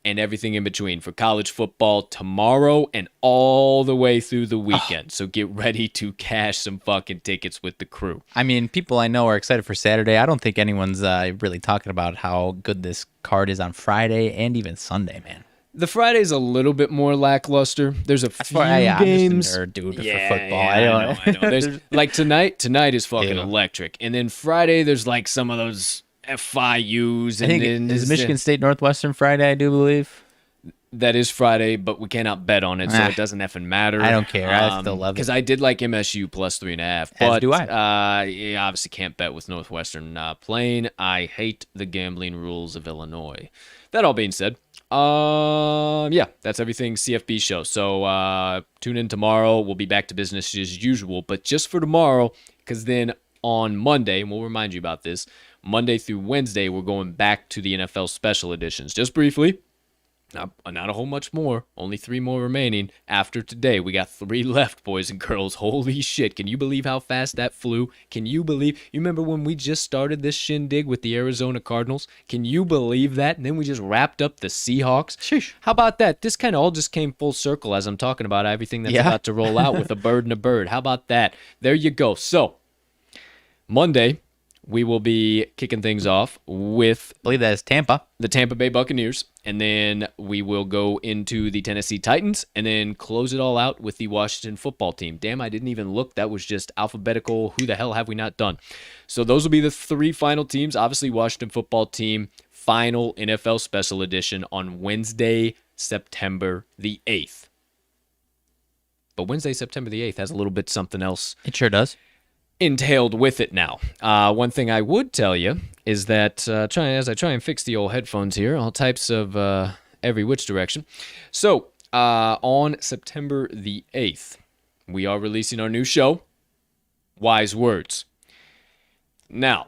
C: and everything in between for college football tomorrow and all the way through the weekend. So get ready to cash some fucking tickets with the crew.
D: I mean, people I know are excited for Saturday. I don't think anyone's really talking about how good this card is on Friday and even Sunday, man.
C: The Friday's a little bit more lackluster. There's a few games.
D: I'm just a nerd, dude, for football.
C: I know. There's, like tonight is fucking electric. And then Friday, there's like some of those FIUs. And
D: I think is Michigan State Northwestern Friday, I do believe.
C: That is Friday, but we cannot bet on it, so it doesn't effing matter.
D: I don't care. I still love it.
C: Because I did like MSU plus 3.5.
D: As do I.
C: Yeah, obviously can't bet with Northwestern playing. I hate the gambling rules of Illinois. That all being said, yeah, that's everything CFB show. So tune in tomorrow. We'll be back to business as usual, but just for tomorrow, because then on Monday, and we'll remind you about this, Monday through Wednesday, we're going back to the NFL special editions. Just briefly. Not a whole much more. Only 3 more remaining. After today, we got 3 left, boys and girls. Holy shit. Can you believe how fast that flew? Can you believe? You remember when we just started this shindig with the Arizona Cardinals? Can you believe that? And then we just wrapped up the Seahawks.
D: Sheesh.
C: How about that? This kind of all just came full circle as I'm talking about everything that's about to roll out with a bird and a bird. How about that? There you go. So, Monday, we will be kicking things off with,
D: I believe that is Tampa.
C: The Tampa Bay Buccaneers, and then we will go into the Tennessee Titans, and then close it all out with the Washington football team. Damn, I didn't even look. That was just alphabetical. Who the hell have we not done? So those will be the 3 final teams. Obviously, Washington football team, final NFL special edition on Wednesday, September the 8th. But Wednesday, September the 8th has a little bit something else.
D: It sure does.
C: entailed with it now. One thing I would tell you is that as I try and fix the old headphones here, all types of every which direction. So on September the 8th, we are releasing our new show, Wise Words. Now,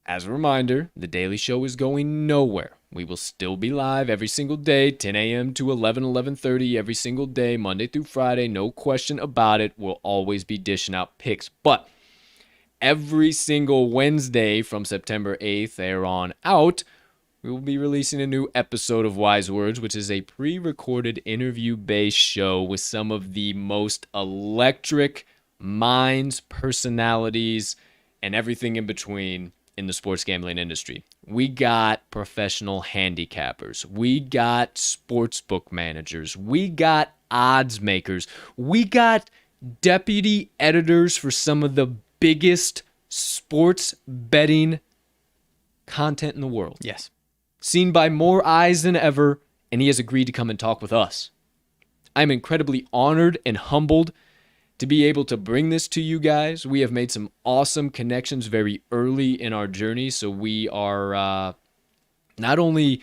C: as a reminder, the Daily Show is going nowhere. We will still be live every single day, 10 a.m. to 11:30 every single day, Monday through Friday. No question about it. We'll always be dishing out picks. But every single Wednesday from September 8th there on out, we will be releasing a new episode of Wise Words, which is a pre-recorded interview-based show with some of the most electric minds, personalities, and everything in between in the sports gambling industry. We got professional handicappers. We got sportsbook managers. We got odds makers. We got deputy editors for some of the biggest sports betting content in the world.
D: Yes.
C: Seen by more eyes than ever, and he has agreed to come and talk with us. I'm incredibly honored and humbled to be able to bring this to you guys. We have made some awesome connections very early in our journey, so we are not only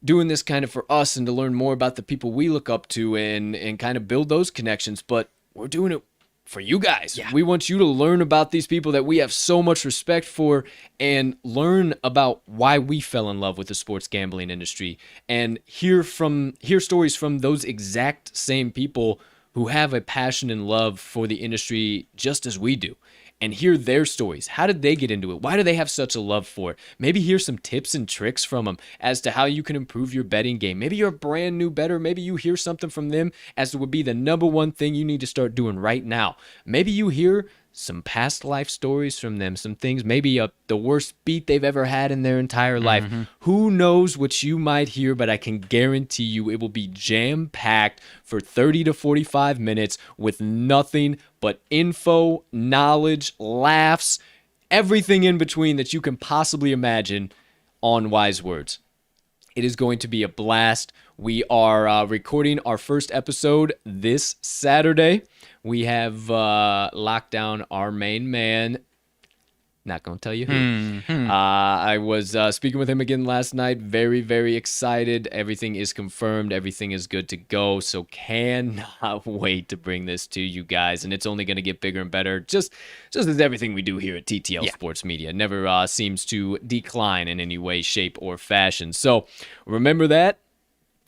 C: doing this kind of for us and to learn more about the people we look up to and kind of build those connections, but we're doing it for you guys. Yeah. We want you to learn about these people that we have so much respect for and learn about why we fell in love with the sports gambling industry and hear stories from those exact same people who have a passion and love for the industry just as we do, and hear their stories. How did they get into it? Why do they have such a love for it? Maybe hear some tips and tricks from them as to how you can improve your betting game. Maybe you're a brand new bettor. Maybe you hear something from them as to would be the number one thing you need to start doing right now. Maybe you hear some past life stories from them, some things, maybe the worst beat they've ever had in their entire life. Who knows what you might hear, but I can guarantee you it will be jam-packed for 30 to 45 minutes with nothing but info, knowledge, laughs, everything in between that you can possibly imagine on Wise Words. It is going to be a blast. We are recording our first episode this Saturday. We have locked down our main man. Not going to tell you who. I was speaking with him again last night. Very, very excited. Everything is confirmed. Everything is good to go. So cannot wait to bring this to you guys. And it's only going to get bigger and better. Just as everything we do here at TTL Sports Media. It never seems to decline in any way, shape, or fashion. So remember that.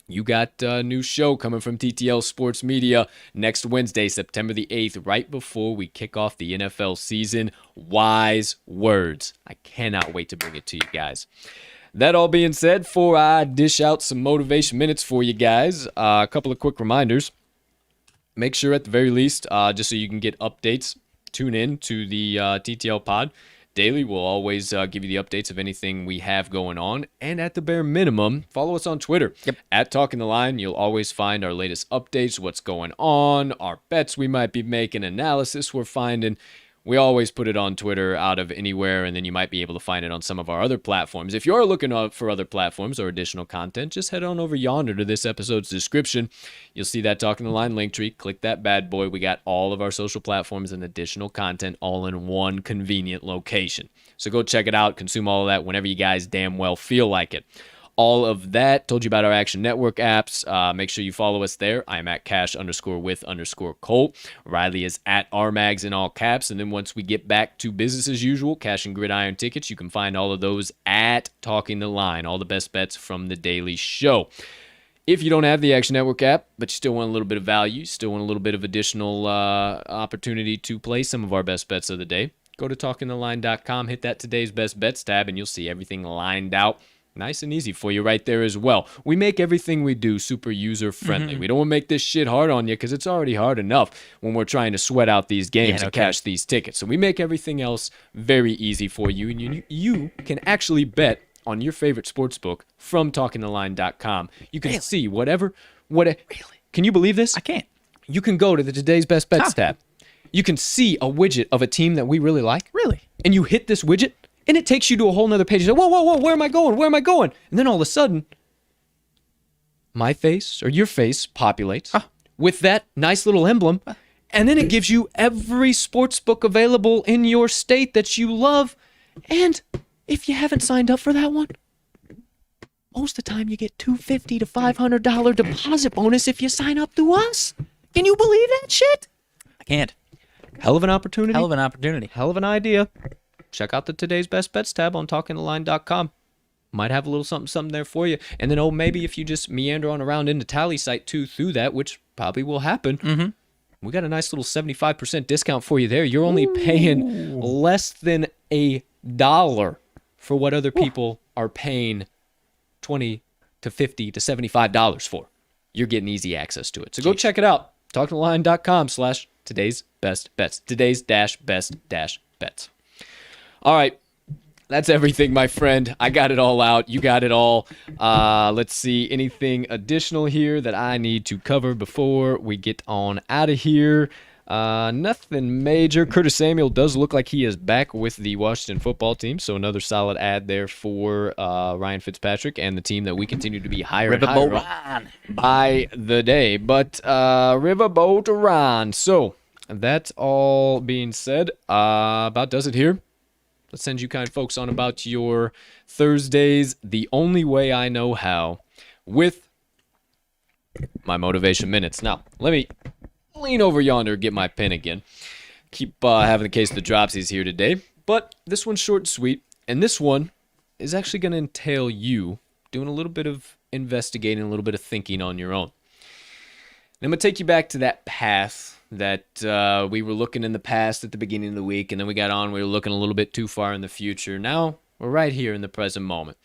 C: You got a new show coming from TTL Sports Media next Wednesday, September the 8th, right before we kick off the NFL season. Wise Words. I cannot wait to bring it to you guys. That all being said, before I dish out some motivation minutes for you guys, a couple of quick reminders. Make sure at the very least, just so you can get updates, tune in to the TTL pod. Daily, we'll always give you the updates of anything we have going on. And at the bare minimum, follow us on Twitter. At Talking the Line, you'll always find our latest updates, what's going on, our bets we might be making, analysis we're finding. We always put it on Twitter out of anywhere, and then you might be able to find it on some of our other platforms. If you're looking for other platforms or additional content, just head on over yonder to this episode's description. You'll see that Talking the Line link tree. Click that bad boy. We got all of our social platforms and additional content all in one convenient location. So go check it out. Consume all of that whenever you guys damn well feel like it. All of that, told you about our Action Network apps. Make sure you follow us there. I'm at cash_with_Colt. Riley is at RMags in all caps. And then once we get back to business as usual, Cash and Gridiron tickets, you can find all of those at Talking the Line. All the best bets from the Daily Show. If you don't have the Action Network app, but you still want a little bit of value, still want a little bit of additional opportunity to play some of our best bets of the day, go to talkingtheline.com, hit that Today's Best Bets tab, and you'll see everything lined out. Nice and easy for you right there as well. We make everything we do super user-friendly. We don't want to make this shit hard on you because it's already hard enough when we're trying to sweat out these games and cash these tickets. So we make everything else very easy for you, and you can actually bet on your favorite sportsbook from talkingtheline.com. You can see whatever. Really? Can you believe this?
D: I can't.
C: You can go to the Today's Best Bets tab. You can see a widget of a team that we really like.
D: Really?
C: And you hit this widget, and it takes you to a whole nother page. You say, whoa, where am I going? Where am I going? And then all of a sudden, my face or your face populates with that nice little emblem, And then it gives you every sports book available in your state that you love. And if you haven't signed up for that one, most of the time you get $250 to $500 deposit bonus if you sign up through us. Can you believe that shit?
D: I can't.
C: Hell of an opportunity.
D: Hell of an opportunity.
C: Hell of an idea. Check out the Today's Best Bets tab on talkingtheline.com. Might have a little something there for you. And then, maybe if you just meander on around into Tally site too through that, which probably will happen, we got a nice little 75% discount for you there. You're only paying less than $1 for what other people are paying $20 to $50 to $75 for. You're getting easy access to it. So go check it out. talkingtheline.com/today's best bets. Today's best bets. All right. That's everything, my friend. I got it all out. You got it all. Let's see. Anything additional here that I need to cover before we get on out of here? Nothing major. Curtis Samuel does look like he is back with the Washington football team, so another solid ad there for Ryan Fitzpatrick and the team that we continue to be higher and higher by the day. But Riverboat Ron. So that's all being said. About does it here. Let's send you kind folks on about your Thursdays the only way I know how with my motivation minutes. Now, let me lean over yonder, get my pen again. Keep having the case of the dropsies here today. But this one's short and sweet, and this one is actually going to entail you doing a little bit of investigating, a little bit of thinking on your own. And I'm going to take you back to that path that we were looking in the past at the beginning of the week, and then we got on, we were looking a little bit too far in the future. Now, we're right here in the present moment.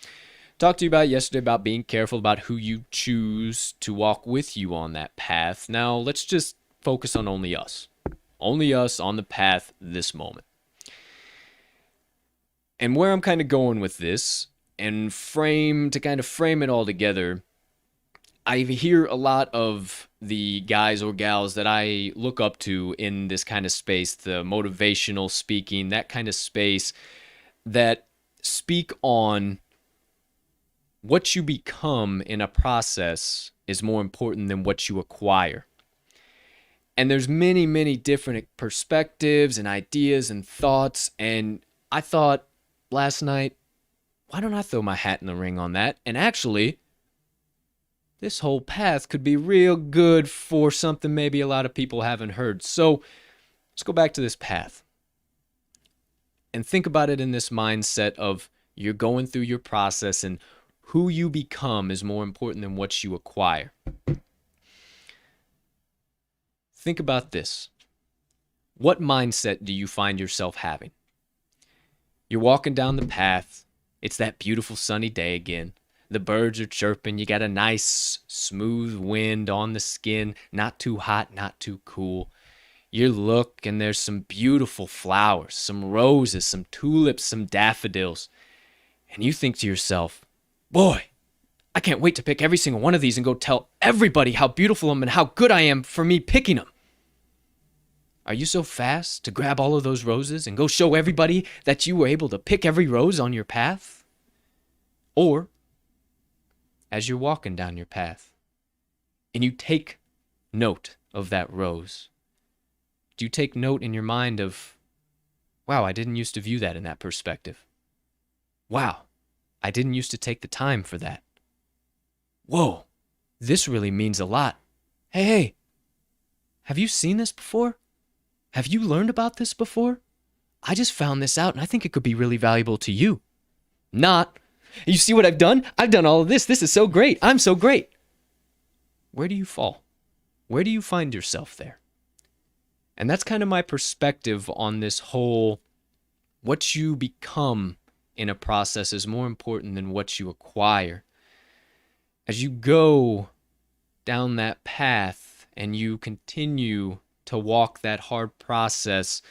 C: Talked to you about yesterday about being careful about who you choose to walk with you on that path. Now, let's just focus on only us. Only us on the path this moment. And where I'm kind of going with this, and kind of frame it all together, I hear a lot of the guys or gals that I look up to in this kind of space, the motivational speaking, that kind of space, that speak on what you become in a process is more important than what you acquire. And there's many, many different perspectives and ideas and thoughts, and I thought last night, why don't I throw my hat in the ring on that? And actually, this whole path could be real good for something maybe a lot of people haven't heard. So let's go back to this path and think about it in this mindset of you're going through your process, and who you become is more important than what you acquire. Think about this. What mindset do you find yourself having? You're walking down the path. It's that beautiful sunny day again. The birds are chirping. You got a nice smooth wind on the skin. Not too hot, not too cool. You look and there's some beautiful flowers, some roses, some tulips, some daffodils. And you think to yourself, boy, I can't wait to pick every single one of these and go tell everybody how beautiful I am and how good I am for me picking them. Are you so fast to grab all of those roses and go show everybody that you were able to pick every rose on your path? Or, as you're walking down your path and you take note of that rose, do you take note in your mind of, wow, I didn't used to view that in that perspective. Wow, I didn't used to take the time for that. Whoa, this really means a lot. Hey, have you seen this before? Have you learned about this before? I just found this out and I think it could be really valuable to you. Not, you see what I've done? I've done all of this. This is so great. I'm so great. Where do you fall? Where do you find yourself there? And that's kind of my perspective on this whole, what you become in a process is more important than what you acquire. As you go down that path and you continue to walk that hard process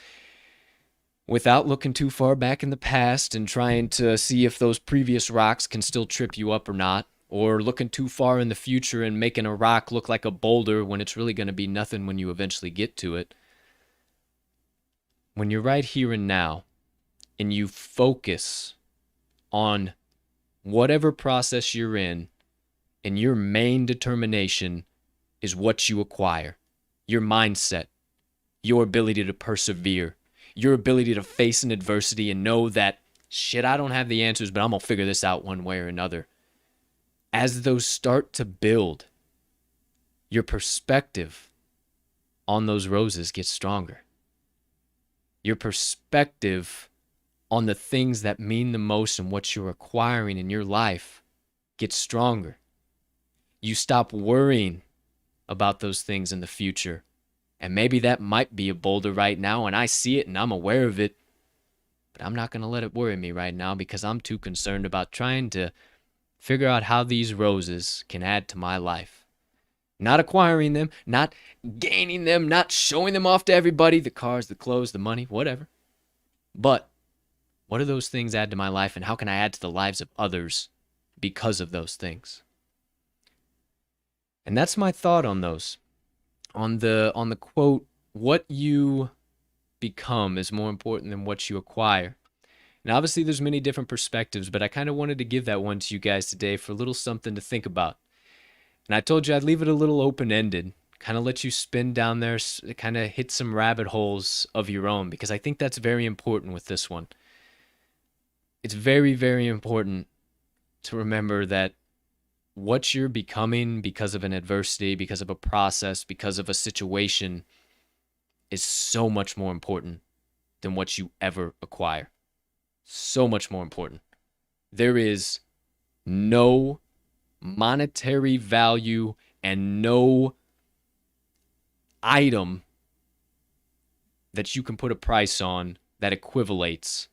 C: without looking too far back in the past and trying to see if those previous rocks can still trip you up or not, or looking too far in the future and making a rock look like a boulder when it's really going to be nothing when you eventually get to it. When you're right here and now and you focus on whatever process you're in, and your main determination is what you acquire, your mindset, your ability to persevere, your ability to face an adversity and know that, shit, I don't have the answers, but I'm going to figure this out one way or another. As those start to build, your perspective on those roses gets stronger. Your perspective on the things that mean the most and what you're acquiring in your life gets stronger. You stop worrying about those things in the future. And maybe that might be a boulder right now, and I see it and I'm aware of it. But I'm not going to let it worry me right now because I'm too concerned about trying to figure out how these roses can add to my life. Not acquiring them, not gaining them, not showing them off to everybody, the cars, the clothes, the money, whatever. But what do those things add to my life, and how can I add to the lives of others because of those things? And that's my thought on those. On the quote, what you become is more important than what you acquire. And obviously there's many different perspectives, but I kind of wanted to give that one to you guys today for a little something to think about. And I told you I'd leave it a little open-ended, kind of let you spin down there, kind of hit some rabbit holes of your own, because I think that's very important with this one. It's very, very important to remember that what you're becoming because of an adversity, because of a process, because of a situation is so much more important than what you ever acquire. So much more important. There is no monetary value and no item that you can put a price on that equivalates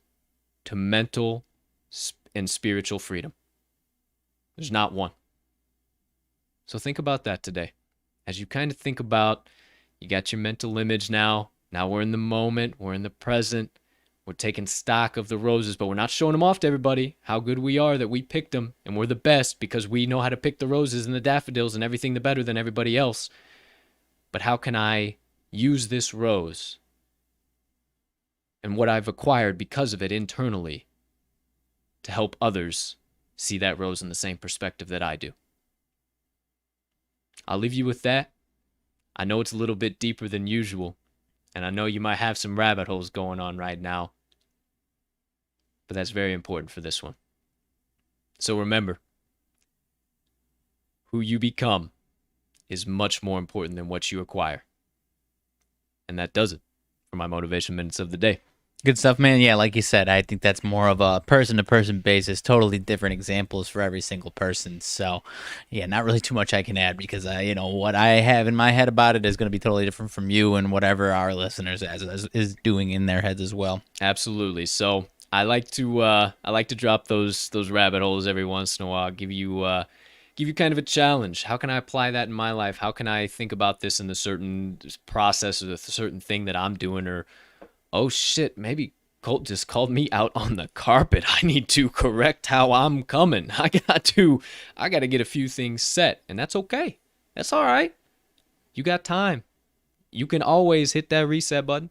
C: to mental and spiritual freedom. There's not one. So think about that today. As you kind of think about, you got your mental image now. Now we're in the moment. We're in the present. We're taking stock of the roses, but we're not showing them off to everybody, how good we are that we picked them, and we're the best because we know how to pick the roses and the daffodils and everything the better than everybody else. But how can I use this rose and what I've acquired because of it internally to help others see that rose in the same perspective that I do? I'll leave you with that. I know it's a little bit deeper than usual, and I know you might have some rabbit holes going on right now, but that's very important for this one. So remember, who you become is much more important than what you acquire. And that does it for my motivation minutes of the day.
D: Good stuff, man. Yeah, like you said, I think that's more of a person-to-person basis, totally different examples for every single person. So, yeah, not really too much I can add because, what I have in my head about it is going to be totally different from you and whatever our listeners is doing in their heads as well.
C: Absolutely. So I like to drop those rabbit holes every once in a while. Give you kind of a challenge. How can I apply that in my life? How can I think about this in the certain process or the certain thing that I'm doing? Or, oh shit, maybe Colt just called me out on the carpet. I need to correct how I'm coming. I got to get a few things set, and that's okay. That's all right. You got time. You can always hit that reset button.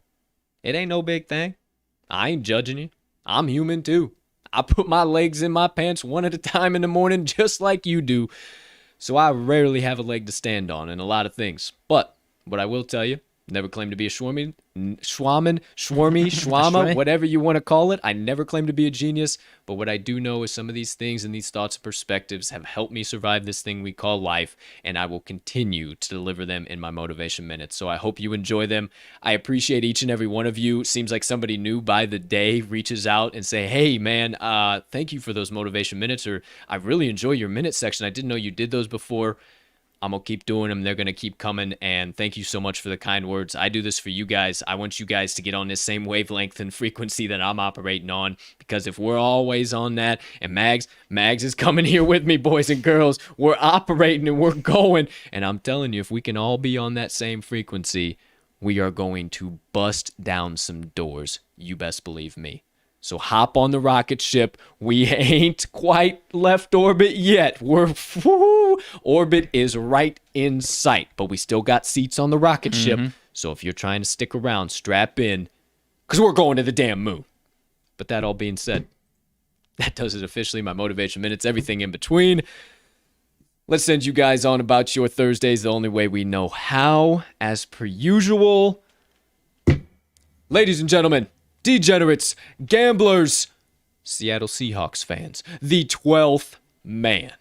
C: It ain't no big thing. I ain't judging you. I'm human too. I put my legs in my pants one at a time in the morning just like you do. So I rarely have a leg to stand on in a lot of things. But what I will tell you, never claim to be a schwarmy, whatever you want to call it. I never claim to be a genius, but what I do know is some of these things and these thoughts and perspectives have helped me survive this thing we call life, and I will continue to deliver them in my motivation minutes. So I hope you enjoy them. I appreciate each and every one of you. It seems like somebody new by the day reaches out and say, hey man, thank you for those motivation minutes, or I really enjoy your minute section. I didn't know you did those before. I'm going to keep doing them. They're going to keep coming. And thank you so much for the kind words. I do this for you guys. I want you guys to get on this same wavelength and frequency that I'm operating on. Because if we're always on that, and Mags is coming here with me, boys and girls, we're operating and we're going. And I'm telling you, if we can all be on that same frequency, we are going to bust down some doors. You best believe me. So hop on the rocket ship. We ain't quite left orbit yet. Orbit is right in sight, but we still got seats on the rocket ship. So if you're trying to stick around, strap in, because we're going to the damn moon. But that all being said, that does it officially. My motivation minutes, everything in between. Let's send you guys on about your Thursdays the only way we know how. As per usual, ladies and gentlemen, degenerates, gamblers, Seattle Seahawks fans, the 12th man,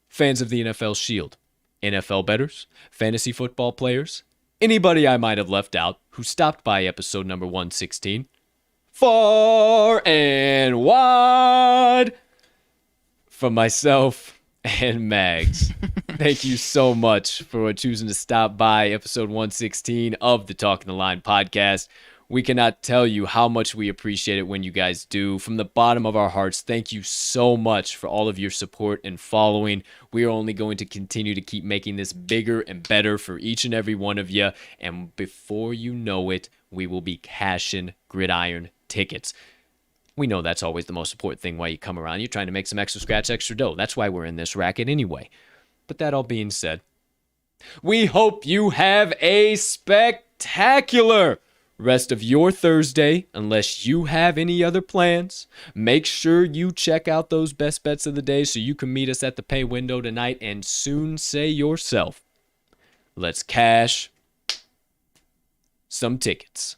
C: fans of the NFL Shield, NFL bettors, fantasy football players, anybody I might have left out who stopped by episode number 116, far and wide, from myself and Mags. Thank you so much for choosing to stop by episode 116 of the Talking the Line podcast. We cannot tell you how much we appreciate it when you guys do. From the bottom of our hearts, thank you so much for all of your support and following. We are only going to continue to keep making this bigger and better for each and every one of you. And before you know it, we will be cashing gridiron tickets. We know that's always the most important thing why you come around. You're trying to make some extra scratch, extra dough. That's why we're in this racket anyway. But that all being said, we hope you have a spectacular rest of your Thursday, unless you have any other plans. Make sure you check out those best bets of the day so you can meet us at the pay window tonight and soon say yourself, let's cash some tickets.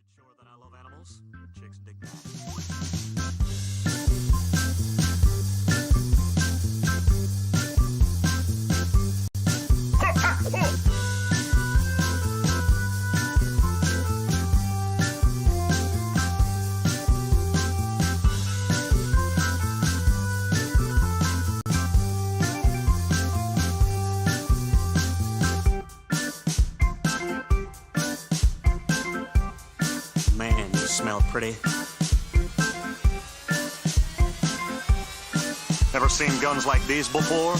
A: Should show her that I love animals. Chicks dig that. Man, you smell pretty. Ever seen guns like these before?